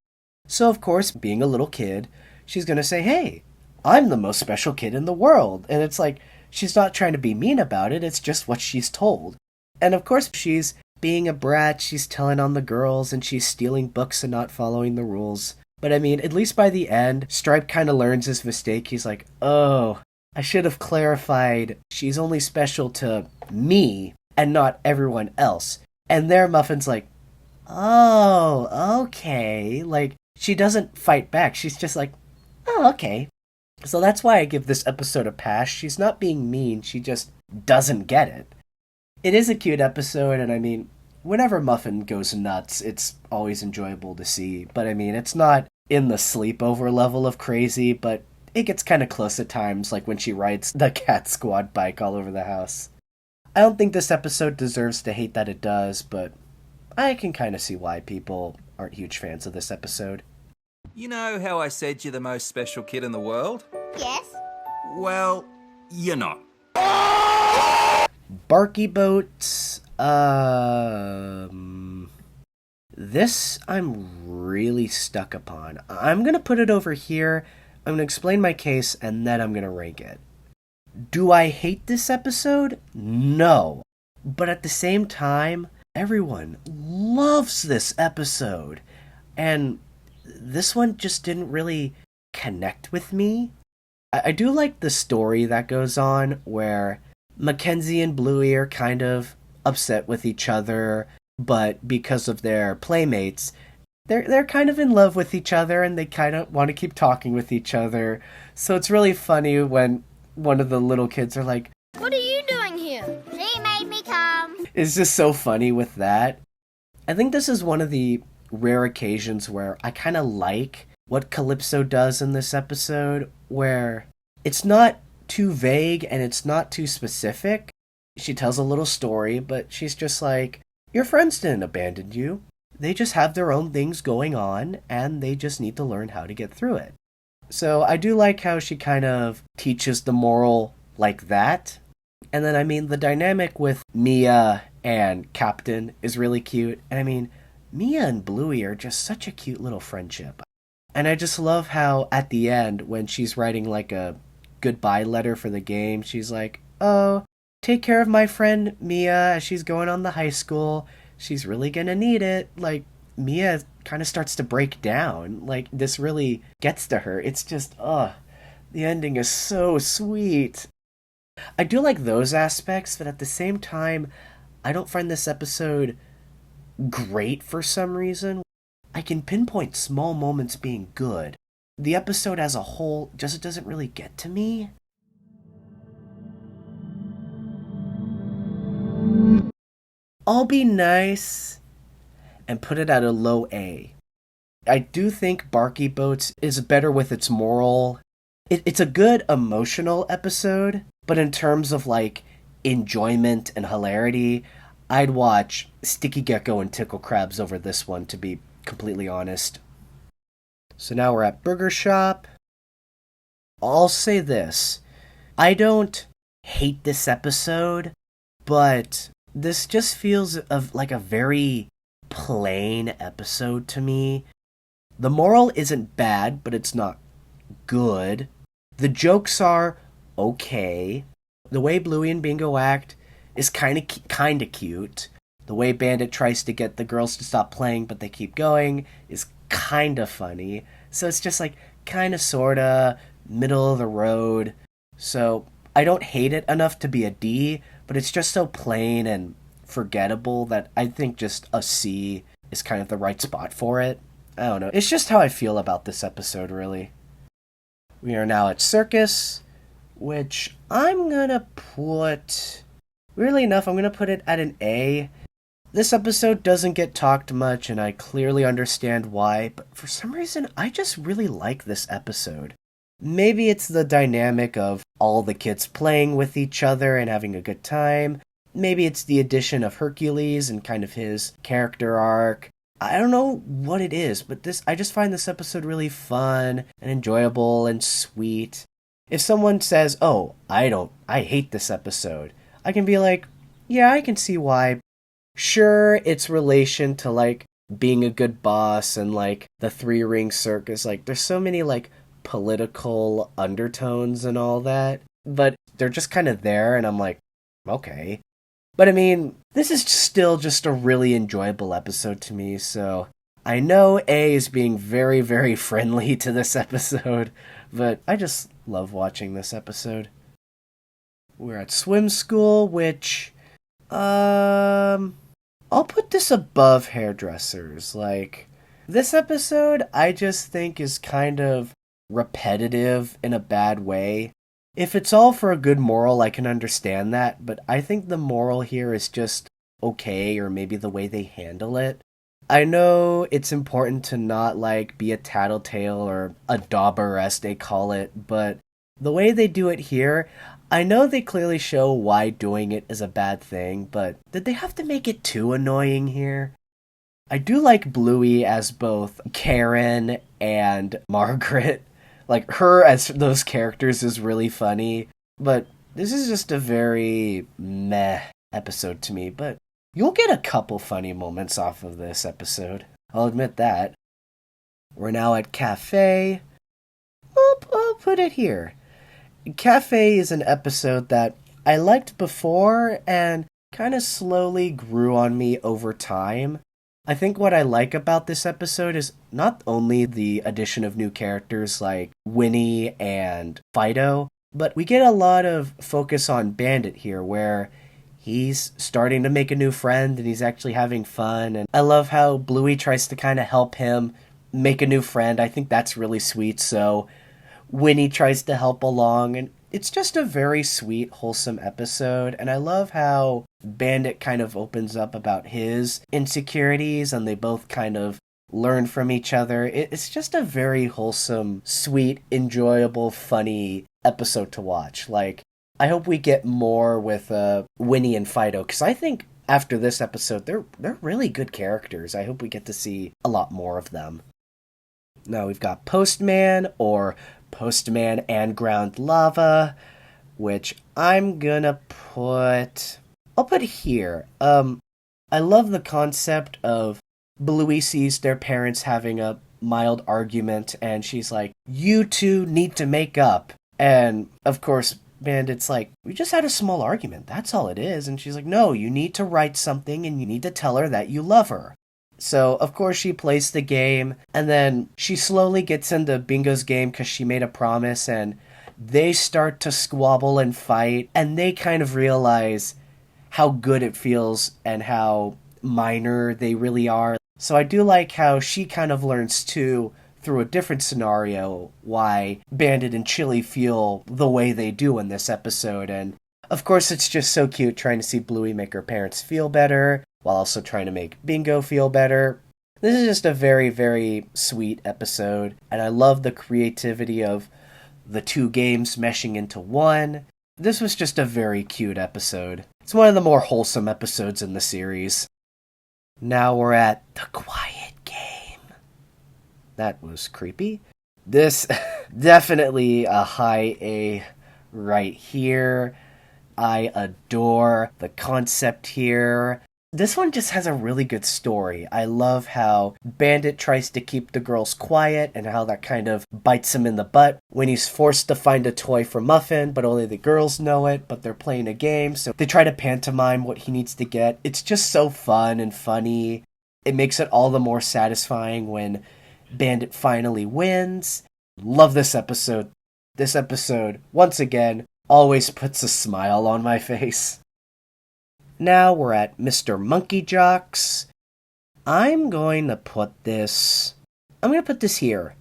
So, of course, being a little kid, she's going to say, hey, I'm the most special kid in the world. And it's like, she's not trying to be mean about it, it's just what she's told. And of course, she's being a brat, she's telling on the girls, and she's stealing books and not following the rules. But I mean, at least by the end, Stripe kind of learns his mistake. He's like, oh, I should have clarified she's only special to me and not everyone else. And there Muffin's like, oh, okay. Like, she doesn't fight back. She's just like, oh, okay. So that's why I give this episode a pass. She's not being mean, she just doesn't get it. It is a cute episode, and I mean, whenever Muffin goes nuts, it's always enjoyable to see. But I mean, it's not in the sleepover level of crazy, but it gets kind of close at times, like when she rides the Cat Squad bike all over the house. I don't think this episode deserves to hate that it does, but I can kind of see why people aren't huge fans of this episode. You know how I said you're the most special kid in the world? Yes? Well, you're not. Barky Boats, this I'm really stuck upon. I'm gonna put it over here, I'm gonna explain my case, and then I'm gonna rank it. Do I hate this episode? No. But at the same time, everyone loves this episode. And this one just didn't really connect with me. I do like the story that goes on, where Mackenzie and Bluey are kind of upset with each other, but because of their playmates, they're kind of in love with each other, and they kind of want to keep talking with each other. So it's really funny when one of the little kids are like, What are you doing here? She made me come. it's just so funny with that. I think this is one of the rare occasions where I kind of like what Calypso does in this episode, where it's not too vague and it's not too specific. She tells a little story, but she's just like, your friends didn't abandon you. They just have their own things going on, and they just need to learn how to get through it. So I do like how she kind of teaches the moral like that. And then, I mean, the dynamic with Mia and Captain is really cute. And I mean, Mia and Bluey are just such a cute little friendship. And I just love how at the end, when she's writing like a goodbye letter for the game, she's like, oh, take care of my friend Mia as she's going on to high school. She's really gonna need it. Like, Mia kind of starts to break down. Like, this really gets to her. It's just, the ending is so sweet. I do like those aspects, but at the same time, I don't find this episode great for some reason. I can pinpoint small moments being good. The episode as a whole just doesn't really get to me. I'll be nice and put it at a low A. I do think Barky Boats is better with its moral. It's a good emotional episode, but in terms of like enjoyment and hilarity, I'd watch Sticky Gecko and Tickle Crabs over this one, to be completely honest. So now we're at Burger Shop. I'll say this. I don't hate this episode, but this just feels like a very plain episode to me. The moral isn't bad, but it's not good. The jokes are okay. The way Bluey and Bingo act is kind of cute. The way Bandit tries to get the girls to stop playing but they keep going is kind of funny. So it's just like kind of sorta middle of the road. So I don't hate it enough to be a D, but it's just so plain and forgettable that I think just a C is kind of the right spot for it. I don't know. It's just how I feel about this episode, really. We are now at Circus, which I'm gonna put... Weirdly enough, I'm gonna put it at an A. This episode doesn't get talked much, and I clearly understand why, but for some reason, I just really like this episode. Maybe it's the dynamic of all the kids playing with each other and having a good time. Maybe it's the addition of Hercules and kind of his character arc. I don't know what it is, but I just find this episode really fun and enjoyable and sweet. If someone says, oh, I hate this episode, I can be like, yeah, I can see why. Sure, it's relation to, like, being a good boss and, like, the three-ring circus. Like, there's so many, like, political undertones and all that. But they're just kind of there, and I'm like, okay. But, I mean, this is still just a really enjoyable episode to me, so... I know A is being very, very friendly to this episode, but I just love watching this episode. We're at swim school, which... I'll put this above Hairdressers. Like, this episode, I just think is kind of repetitive in a bad way. If it's all for a good moral, I can understand that, but I think the moral here is just okay, or maybe the way they handle it. I know it's important to not, like, be a tattletale or a dauber, as they call it, but the way they do it here... I know they clearly show why doing it is a bad thing, but did they have to make it too annoying here? I do like Bluey as both Karen and Margaret. Like, her as those characters is really funny, but this is just a very meh episode to me, but you'll get a couple funny moments off of this episode. I'll admit that. We're now at Cafe. I'll put it here. Cafe is an episode that I liked before and kind of slowly grew on me over time. I think what I like about this episode is not only the addition of new characters like Winnie and Fido, but we get a lot of focus on Bandit here, where he's starting to make a new friend and he's actually having fun. And I love how Bluey tries to kind of help him make a new friend. I think that's really sweet. So Winnie tries to help along, and it's just a very sweet, wholesome episode. And I love how Bandit kind of opens up about his insecurities, and they both kind of learn from each other. It's just a very wholesome, sweet, enjoyable, funny episode to watch. Like, I hope we get more with Winnie and Fido, because I think after this episode, they're really good characters. I hope we get to see a lot more of them. Now we've got Postman, or Postman and Ground Lava, which I'm gonna put... I'll put here. I love the concept of Bluey sees their parents having a mild argument, and she's like, you two need to make up. And, of course, Bandit's like, we just had a small argument, that's all it is. And she's like, no, you need to write something, and you need to tell her that you love her. So, of course, she plays the game, and then she slowly gets into Bingo's game because she made a promise, and they start to squabble and fight, and they kind of realize how good it feels and how minor they really are. So I do like how she kind of learns too, through a different scenario, why Bandit and Chili feel the way they do in this episode. And of course it's just so cute trying to see Bluey make her parents feel better, while also trying to make Bingo feel better. This is just a very, very sweet episode, and I love the creativity of the two games meshing into one. This was just a very cute episode. It's one of the more wholesome episodes in the series. Now we're at The Quiet Game. That was creepy. This, definitely a high A right here. I adore the concept here. This one just has a really good story. I love how Bandit tries to keep the girls quiet and how that kind of bites him in the butt when he's forced to find a toy for Muffin, but only the girls know it, but they're playing a game, so they try to pantomime what he needs to get. It's just so fun and funny. It makes it all the more satisfying when Bandit finally wins. Love this episode. This episode, once again, always puts a smile on my face. Now we're at Mr. Monkey Jocks. I'm going to put this here.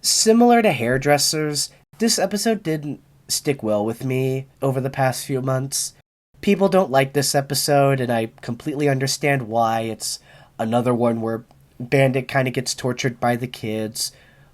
Similar to Hairdressers, this episode didn't stick well with me over the past few months. People don't like this episode, and I completely understand why. It's another one where Bandit kind of gets tortured by the kids.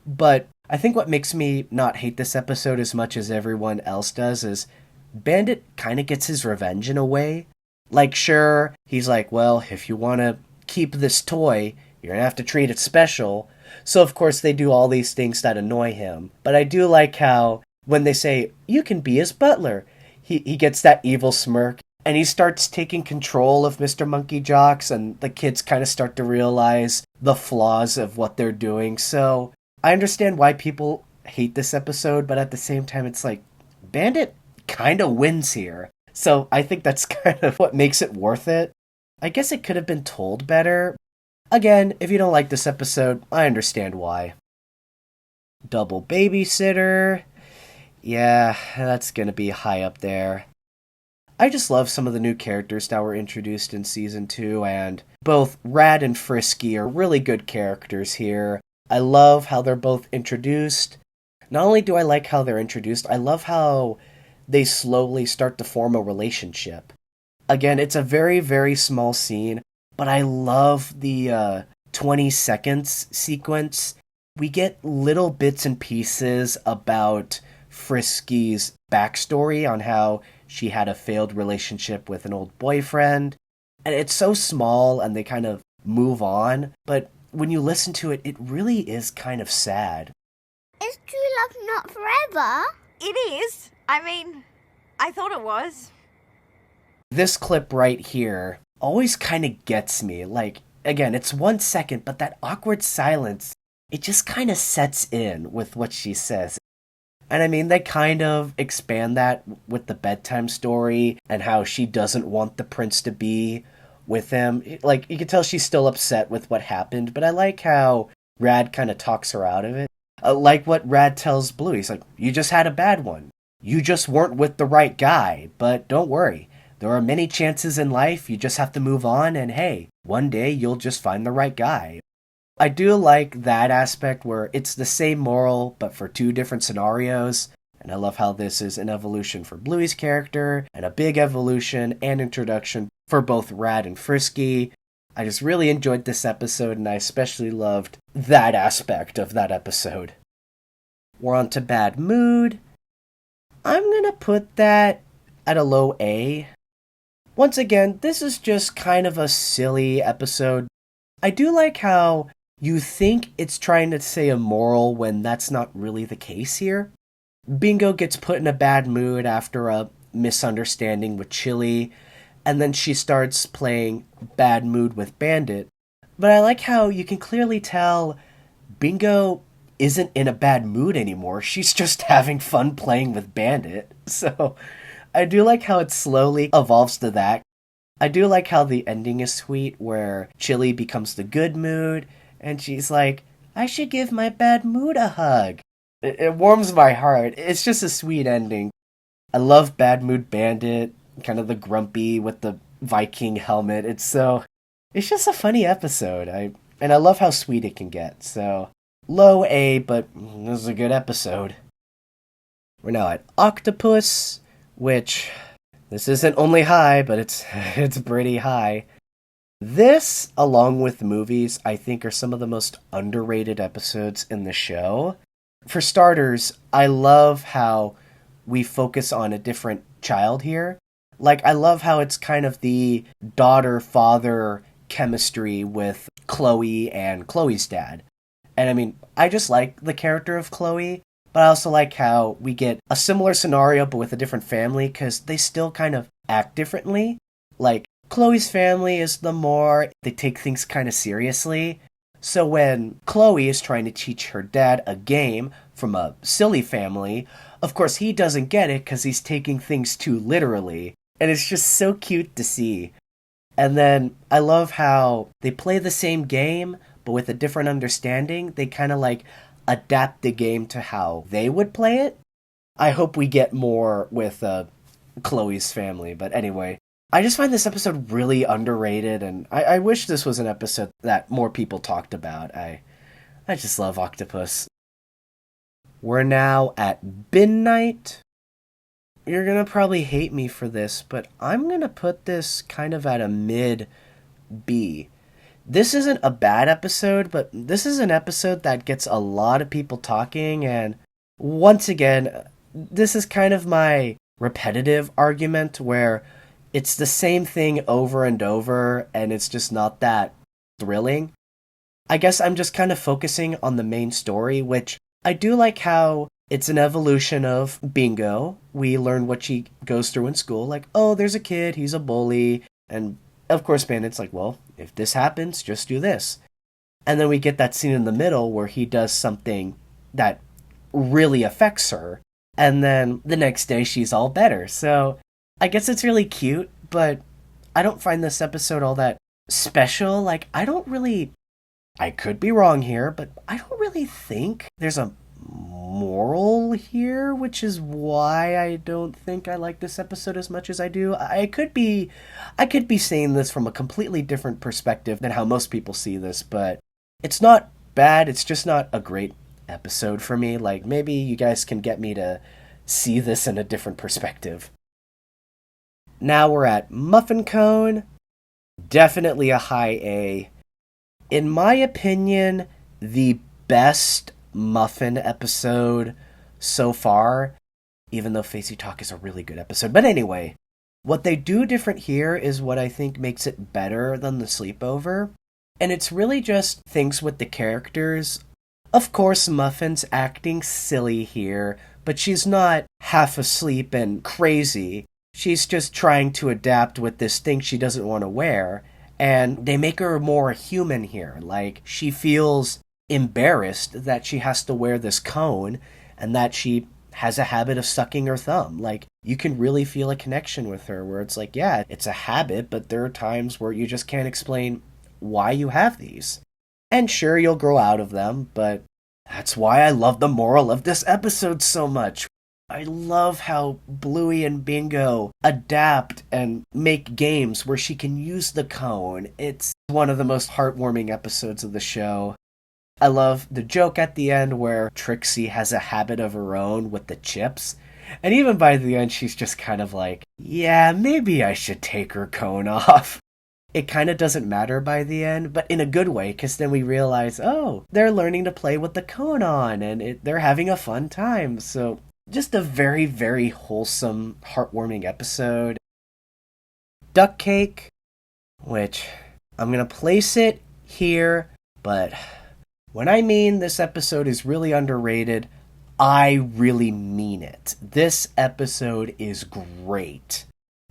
But I think what makes me not hate this episode as much as everyone else does is Bandit kind of gets his revenge in a way. Like, sure, he's like, well, if you want to keep this toy, you're going to have to treat it special. So, of course, they do all these things that annoy him. But I do like how, when they say, you can be his butler, he gets that evil smirk, and he starts taking control of Mr. Monkey Jocks, and the kids kind of start to realize the flaws of what they're doing. So, I understand why people hate this episode, but at the same time, it's like, Bandit kind of wins here. So I think that's kind of what makes it worth it. I guess it could have been told better. Again, if you don't like this episode, I understand why. Double Babysitter. Yeah, that's gonna be high up there. I just love some of the new characters that were introduced in Season 2, and both Rad and Frisky are really good characters here. I love how they're both introduced. Not only do I like how they're introduced, I love how they slowly start to form a relationship. Again, it's a very, very small scene, but I love the 20 seconds sequence. We get little bits and pieces about Frisky's backstory on how she had a failed relationship with an old boyfriend. And it's so small and they kind of move on, but when you listen to it, it really is kind of sad. Is true love not forever? It is. I mean, I thought it was. This clip right here always kind of gets me. Like, again, it's 1 second, but that awkward silence, it just kind of sets in with what she says. And I mean, they kind of expand that with the bedtime story and how she doesn't want the prince to be with him. Like, you can tell she's still upset with what happened, but I like how Rad kind of talks her out of it. Like what Rad tells Bluey. He's like, you just had a bad one. You just weren't with the right guy, but don't worry. There are many chances in life, you just have to move on, and hey, one day you'll just find the right guy. I do like that aspect where it's the same moral, but for two different scenarios, and I love how this is an evolution for Bluey's character, and a big evolution and introduction for both Rad and Frisky. I just really enjoyed this episode, and I especially loved that aspect of that episode. We're on to Bad Mood. I'm gonna put that at a low A. Once again, this is just kind of a silly episode. I do like how you think it's trying to say a moral when that's not really the case here. Bingo gets put in a bad mood after a misunderstanding with Chili, and then she starts playing bad mood with Bandit. But I like how you can clearly tell Bingo isn't in a bad mood anymore. She's just having fun playing with Bandit. So I do like how it slowly evolves to that. I do like how the ending is sweet, where Chili becomes the good mood, and she's like, I should give my bad mood a hug. It warms my heart. It's just a sweet ending. I love Bad Mood Bandit, kind of the grumpy with the Viking helmet. It's just a funny episode. And I love how sweet it can get. So, low A, but this is a good episode. We're now at Octopus, which, this isn't only high, but it's pretty high. This, along with movies, I think are some of the most underrated episodes in the show. For starters, I love how we focus on a different child here. Like, I love how it's kind of the daughter-father chemistry with Chloe and Chloe's dad. And I mean, I just like the character of Chloe, but I also like how we get a similar scenario but with a different family, because they still kind of act differently. Like, Chloe's family is they take things kind of seriously. So when Chloe is trying to teach her dad a game from a silly family, of course he doesn't get it because he's taking things too literally. And it's just so cute to see. And then I love how they play the same game, but with a different understanding. They kind of like adapt the game to how they would play it. I hope we get more with Chloe's family. But anyway, I just find this episode really underrated, and I wish this was an episode that more people talked about. I just love Octopus. We're now at Bin Night. You're gonna probably hate me for this, but I'm gonna put this kind of at a mid B. This isn't a bad episode, but this is an episode that gets a lot of people talking, and once again, this is kind of my repetitive argument where it's the same thing over and over, and it's just not that thrilling. I guess I'm just kind of focusing on the main story, which I do like how it's an evolution of Bingo. We learn what she goes through in school, like, oh, there's a kid, he's a bully, and of course Bandit's like, well, if this happens, just do this. And then we get that scene in the middle where he does something that really affects her, and then the next day she's all better. So I guess it's really cute, but I don't find this episode all that special. Like, I could be wrong here, but I don't really think there's a moral here, which is why I don't think I like this episode as much as I do. I could be saying this from a completely different perspective than how most people see this, but it's not bad, it's just not a great episode for me. Like, maybe you guys can get me to see this in a different perspective. Now we're at Muffin Cone. Definitely a high A. In my opinion, the best Muffin episode so far, even though Facey Talk is a really good episode. But anyway, what they do different here is what I think makes it better than the sleepover. And it's really just things with the characters. Of course, Muffin's acting silly here, but she's not half asleep and crazy. She's just trying to adapt with this thing she doesn't want to wear. And they make her more human here. Like, she feels embarrassed that she has to wear this cone and that she has a habit of sucking her thumb. Like, you can really feel a connection with her where it's like, yeah, it's a habit, but there are times where you just can't explain why you have these. And sure, you'll grow out of them, but that's why I love the moral of this episode so much. I love how Bluey and Bingo adapt and make games where she can use the cone. It's one of the most heartwarming episodes of the show. I love the joke at the end where Trixie has a habit of her own with the chips. And even by the end, she's just kind of like, yeah, maybe I should take her cone off. It kind of doesn't matter by the end, but in a good way, because then we realize, oh, they're learning to play with the cone on, and they're having a fun time. So just a very, very wholesome, heartwarming episode. Duck Cake, which I'm gonna place it here, but when I mean this episode is really underrated, I really mean it. This episode is great.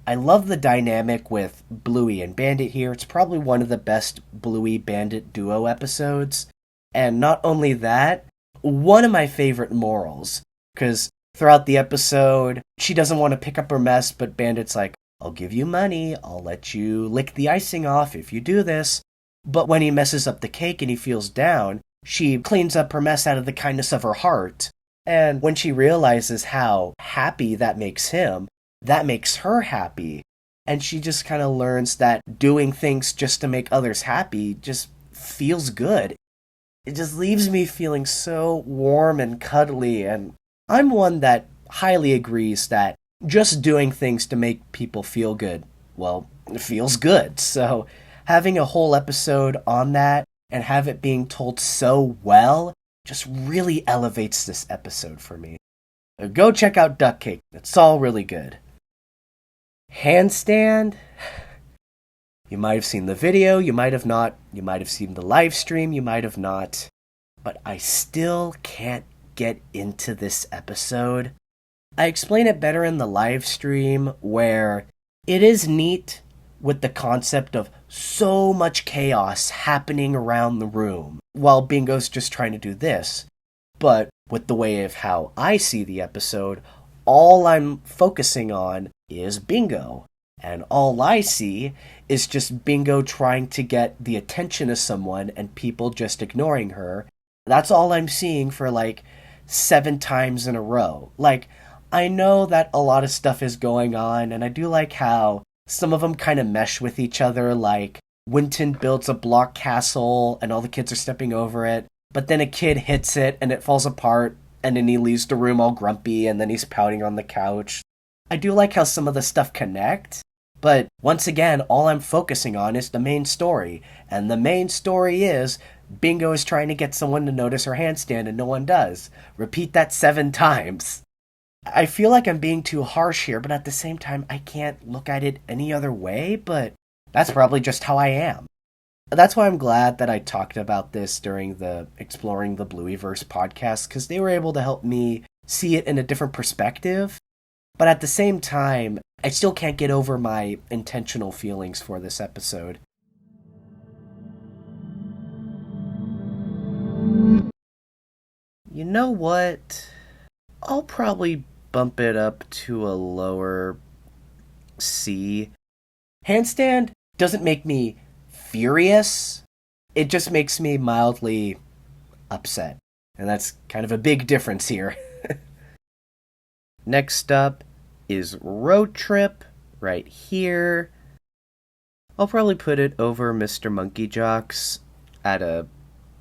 I love the dynamic with Bluey and Bandit here. It's probably one of the best Bluey-Bandit duo episodes. And not only that, one of my favorite morals. Because throughout the episode, she doesn't want to pick up her mess, but Bandit's like, I'll give you money, I'll let you lick the icing off if you do this. But when he messes up the cake and he feels down, she cleans up her mess out of the kindness of her heart. And when she realizes how happy that makes him, that makes her happy. And she just kind of learns that doing things just to make others happy just feels good. It just leaves me feeling so warm and cuddly, and I'm one that highly agrees that just doing things to make people feel good, well, it feels good. So having a whole episode on that and have it being told so well just really elevates this episode for me. Go check out Duck Cake. It's all really good. Handstand? You might have seen the video, you might have not. You might have seen the live stream, you might have not. But I still can't get into this episode. I explain it better in the live stream, where it is neat with the concept of so much chaos happening around the room while Bingo's just trying to do this. But with the way of how I see the episode, all I'm focusing on is Bingo. And all I see is just Bingo trying to get the attention of someone and people just ignoring her. That's all I'm seeing for like 7 times in a row. Like, I know that a lot of stuff is going on, and I do like how some of them kind of mesh with each other, like Winton builds a block castle and all the kids are stepping over it, but then a kid hits it and it falls apart, and then he leaves the room all grumpy, and then he's pouting on the couch. I do like how some of the stuff connect, but once again, all I'm focusing on is the main story, and the main story is Bingo is trying to get someone to notice her handstand and no one does. Repeat that 7 times. I feel like I'm being too harsh here, but at the same time, I can't look at it any other way, but that's probably just how I am. That's why I'm glad that I talked about this during the Exploring the Blueyverse podcast, because they were able to help me see it in a different perspective. But at the same time, I still can't get over my intentional feelings for this episode. You know what? I'll probably bump it up to a lower C. Handstand doesn't make me furious. It just makes me mildly upset. And that's kind of a big difference here. Next up is Road Trip, right here. I'll probably put it over Mr. Monkey Jocks at a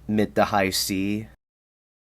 mid to high C.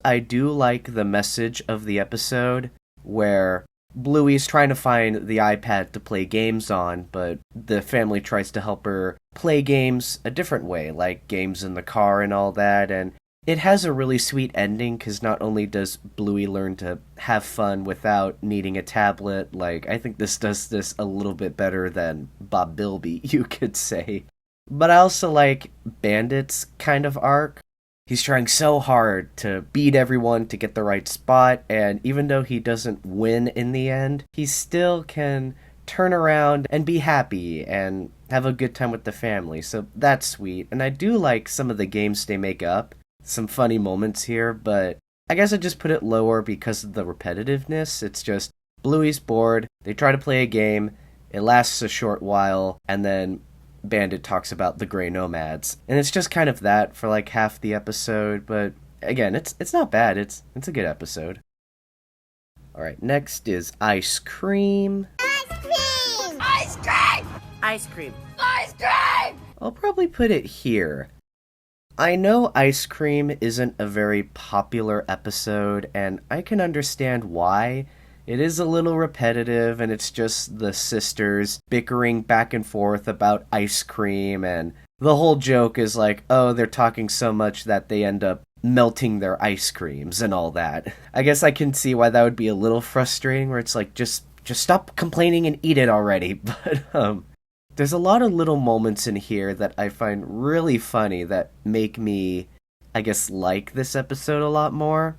I do like the message of the episode, where Bluey's trying to find the iPad to play games on, but the family tries to help her play games a different way, like games in the car and all that, and it has a really sweet ending, because not only does Bluey learn to have fun without needing a tablet, like, I think this does this a little bit better than Bob Bilby, you could say. But I also like Bandit's kind of arc. He's trying so hard to beat everyone to get the right spot, and even though he doesn't win in the end, he still can turn around and be happy and have a good time with the family, so that's sweet. And I do like some of the games they make up, some funny moments here, but I guess I just put it lower because of the repetitiveness. It's just, Bluey's bored, they try to play a game, it lasts a short while, and then Bandit talks about the Grey Nomads, and it's just kind of that for like half the episode. But again, it's not bad. It's a good episode. All right, next is Ice Cream. Ice cream! Ice cream! Ice cream. Ice cream! I'll probably put it here. I know Ice Cream isn't a very popular episode, and I can understand why. It is a little repetitive, and it's just the sisters bickering back and forth about ice cream, and the whole joke is like, oh, they're talking so much that they end up melting their ice creams and all that. I guess I can see why that would be a little frustrating, where it's like, just stop complaining and eat it already. But There's a lot of little moments in here that I find really funny that make me, I guess, like this episode a lot more.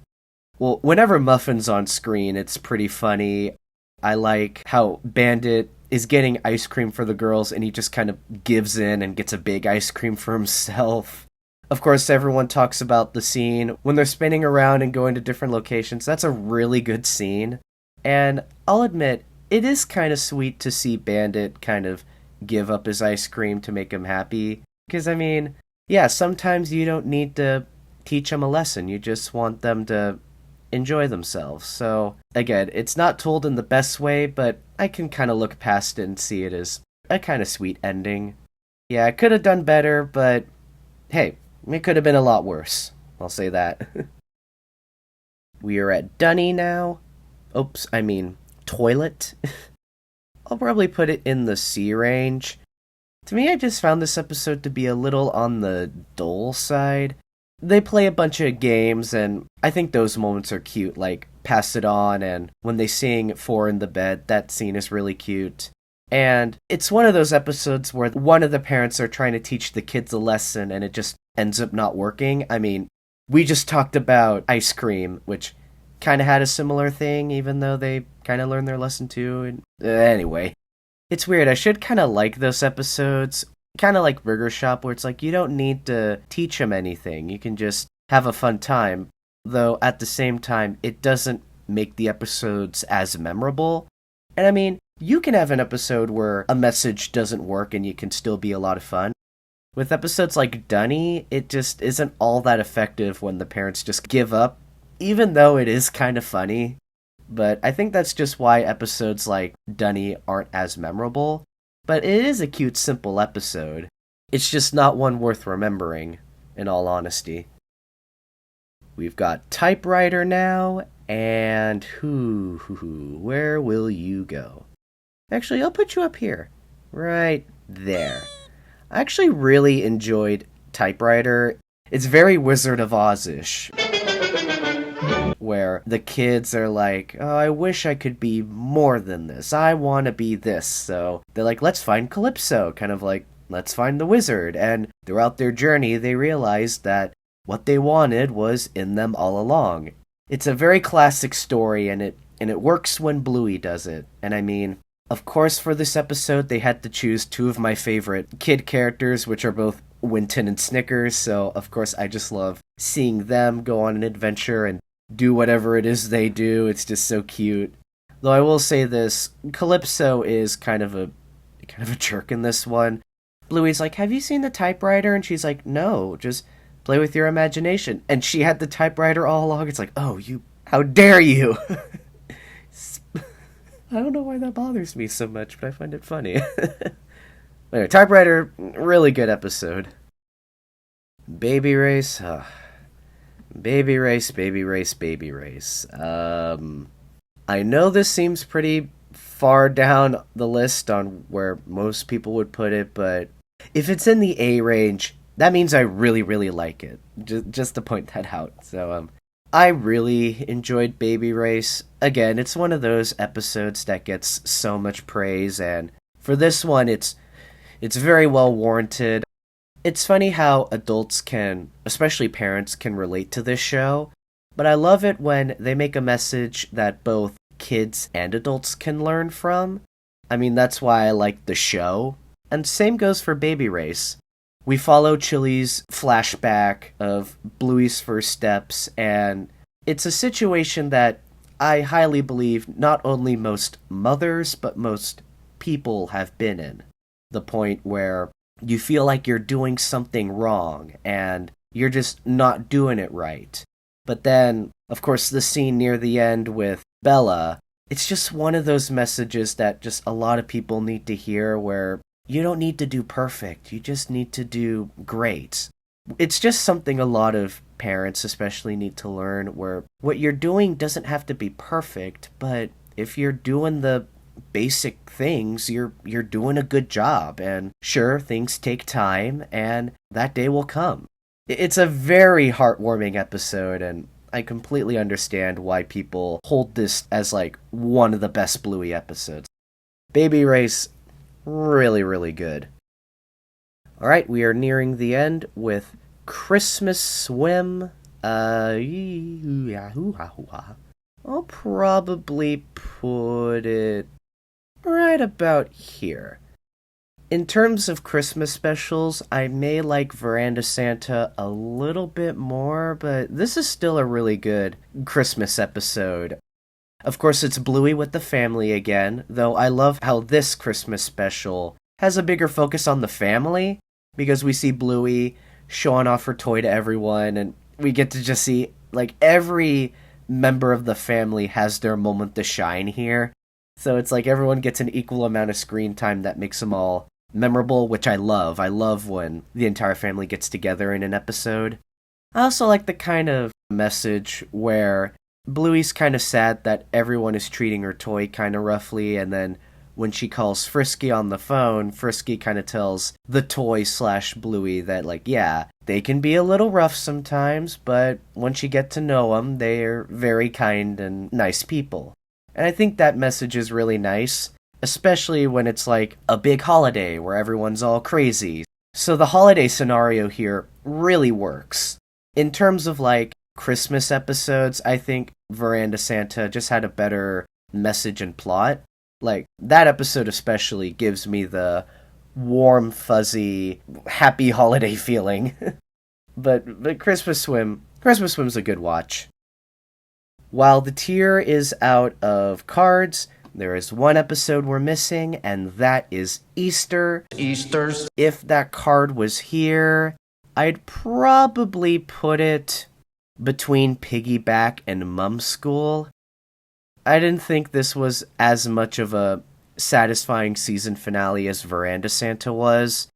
Well, whenever Muffin's on screen, it's pretty funny. I like how Bandit is getting ice cream for the girls and he just kind of gives in and gets a big ice cream for himself. Of course, everyone talks about the scene when they're spinning around and going to different locations. That's a really good scene. And I'll admit, it is kind of sweet to see Bandit kind of give up his ice cream to make him happy. Because, I mean, yeah, sometimes you don't need to teach them a lesson. You just want them to enjoy themselves. So, again, it's not told in the best way, but I can kind of look past it and see it as a kind of sweet ending. Yeah, I could have done better, but hey, it could have been a lot worse. I'll say that. We are at Dunny now. Oops, I mean, toilet. I'll probably put it in the C range. To me, I just found this episode to be a little on the dull side. They play a bunch of games, and I think those moments are cute, like Pass It On, and when they sing Four in the Bed, that scene is really cute. And it's one of those episodes where one of the parents are trying to teach the kids a lesson, and it just ends up not working. I mean, we just talked about ice cream, which kind of had a similar thing, even though they kind of learned their lesson too. And anyway, it's weird. I should kind of like those episodes, kind of like Burger Shop, where it's like you don't need to teach them anything. You can just have a fun time. Though at the same time, it doesn't make the episodes as memorable. And I mean, you can have an episode where a message doesn't work and you can still be a lot of fun. With episodes like Dunny, it just isn't all that effective when the parents just give up, even though it is kind of funny. But I think that's just why episodes like Dunny aren't as memorable. But it is a cute, simple episode. It's just not one worth remembering, in all honesty. We've got Typewriter now, and where will you go? Actually, I'll put you up here. Right there. I actually really enjoyed Typewriter. It's very Wizard of Oz-ish, where the kids are like, oh, I wish I could be more than this. I want to be this. So they're like, let's find Calypso, kind of like, let's find the wizard. And throughout their journey, they realized that what they wanted was in them all along. It's a very classic story, and it works when Bluey does it. And I mean, of course, for this episode, they had to choose two of my favorite kid characters, which are both Winton and Snickers. So, of course, I just love seeing them go on an adventure and do whatever it is they do. It's just so cute. Though I will say this, Calypso is kind of a jerk in this one. Bluey's like, have you seen the typewriter? And she's like, no, just play with your imagination. And she had the typewriter all along. It's like, oh, how dare you? I don't know why that bothers me so much, but I find it funny. Anyway, Typewriter, really good episode. Baby Race, Baby Race, Baby Race, Baby Race. I know this seems pretty far down the list on where most people would put it, but if it's in the A range, that means I really, really like it. Just to point that out. So, I really enjoyed Baby Race. Again, it's one of those episodes that gets so much praise, and for this one, it's very well warranted. It's funny how adults can, especially parents, can relate to this show, but I love it when they make a message that both kids and adults can learn from. I mean, that's why I like the show. And same goes for Baby Race. We follow Chili's flashback of Bluey's first steps, and it's a situation that I highly believe not only most mothers, but most people have been in. The point where you feel like you're doing something wrong, and you're just not doing it right. But then, of course, the scene near the end with Bella, it's just one of those messages that just a lot of people need to hear, where you don't need to do perfect, you just need to do great. It's just something a lot of parents especially need to learn, where what you're doing doesn't have to be perfect, but if you're doing the basic things, you're doing a good job. And sure, things take time, and that day will come. It's a very heartwarming episode, and I completely understand why people hold this as like one of the best Bluey episodes. Baby Race, really, really good. Alright, we are nearing the end with Christmas Swim. I'll probably put it right about here. In terms of Christmas specials, I may like Veranda Santa a little bit more, but this is still a really good Christmas episode. Of course, it's Bluey with the family again, though I love how this Christmas special has a bigger focus on the family, because we see Bluey showing off her toy to everyone, and we get to just see, like, every member of the family has their moment to shine here. So it's like everyone gets an equal amount of screen time that makes them all memorable, which I love. I love when the entire family gets together in an episode. I also like the kind of message where Bluey's kind of sad that everyone is treating her toy kind of roughly, and then when she calls Frisky on the phone, Frisky kind of tells the toy / Bluey that, like, yeah, they can be a little rough sometimes, but once you get to know them, they're very kind and nice people. And I think that message is really nice, especially when it's like a big holiday where everyone's all crazy. So the holiday scenario here really works. In terms of, like, Christmas episodes, I think Veranda Santa just had a better message and plot. Like, that episode especially gives me the warm, happy holiday feeling. but Christmas Swim's a good watch. While the tier is out of cards, there is one episode we're missing, and that is Easter. Easters. If that card was here, I'd probably put it between Piggyback and Mum School. I didn't think this was as much of a satisfying season finale as Veranda Santa was.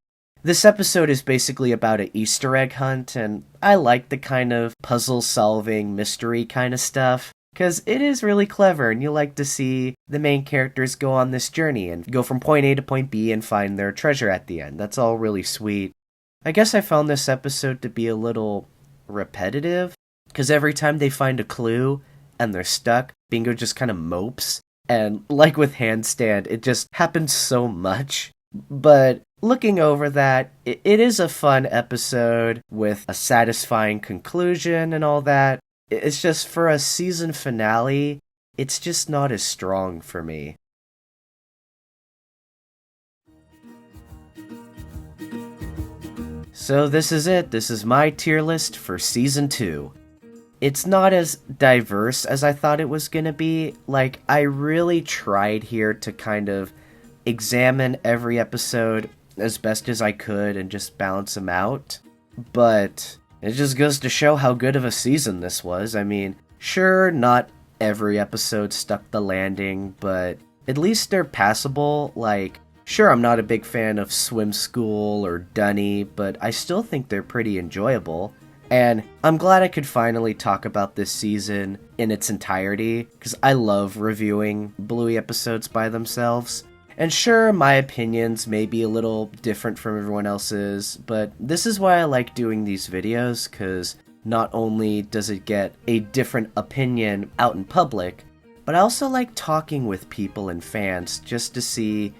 This episode is basically about an Easter egg hunt, and I like the kind of puzzle-solving, mystery kind of stuff, because it is really clever, and you like to see the main characters go on this journey and go from point A to point B and find their treasure at the end. That's all really sweet. I guess I found this episode to be a little repetitive, because every time they find a clue and they're stuck, Bingo just kind of mopes, and like with Handstand, it just happens so much. But looking over that, it is a fun episode with a satisfying conclusion and all that. It's just, for a season finale, it's just not as strong for me. So this is it. This is my tier list for Season 2. It's not as diverse as I thought it was gonna be. Like, I really tried here to kind of examine every episode as best as I could and just balance them out. But it just goes to show how good of a season this was. I mean, sure, not every episode stuck the landing, but at least they're passable. Like, sure, I'm not a big fan of Swim School or Dunny, but I still think they're pretty enjoyable. And I'm glad I could finally talk about this season in its entirety, because I love reviewing Bluey episodes by themselves. And sure, my opinions may be a little different from everyone else's, but this is why I like doing these videos, because not only does it get a different opinion out in public, but I also like talking with people and fans just to see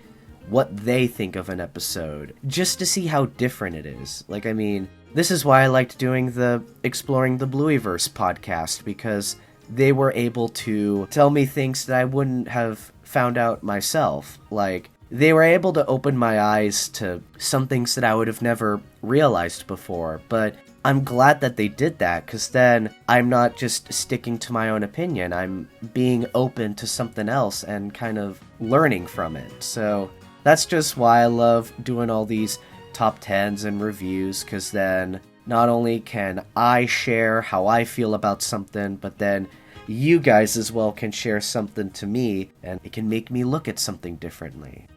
what they think of an episode, just to see how different it is. Like, I mean, this is why I liked doing the Exploring the Blueyverse podcast, because they were able to tell me things that I wouldn't have found out myself. Like, they were able to open my eyes to some things that I would have never realized before, but I'm glad that they did that, because then I'm not just sticking to my own opinion, I'm being open to something else and kind of learning from it. So that's just why I love doing all these top 10s and reviews, because then not only can I share how I feel about something, but then you guys as well can share something to me, and it can make me look at something differently.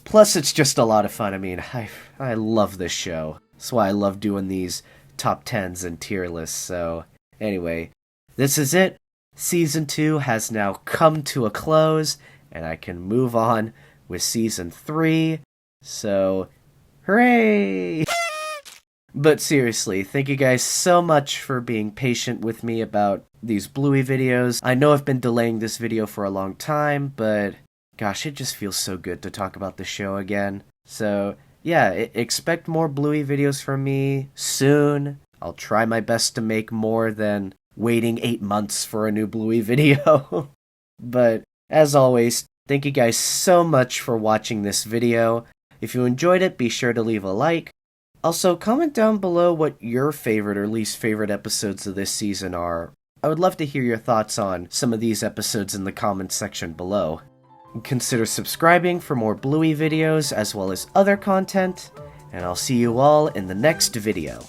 Plus, it's just a lot of fun. I mean, I love this show. That's why I love doing these top 10s and tier lists. So anyway, this is it. Season 2 has now come to a close, and I can move on with Season 3. So hooray! But seriously, thank you guys so much for being patient with me about these Bluey videos. I know I've been delaying this video for a long time, but Gosh, it just feels so good to talk about the show again. So, yeah, expect more Bluey videos from me soon. I'll try my best to make more than waiting 8 months for a new Bluey video. But, as always, thank you guys so much for watching this video. If you enjoyed it, be sure to leave a like. Also, comment down below what your favorite or least favorite episodes of this season are. I would love to hear your thoughts on some of these episodes in the comments section below. Consider subscribing for more Bluey videos as well as other content, and I'll see you all in the next video.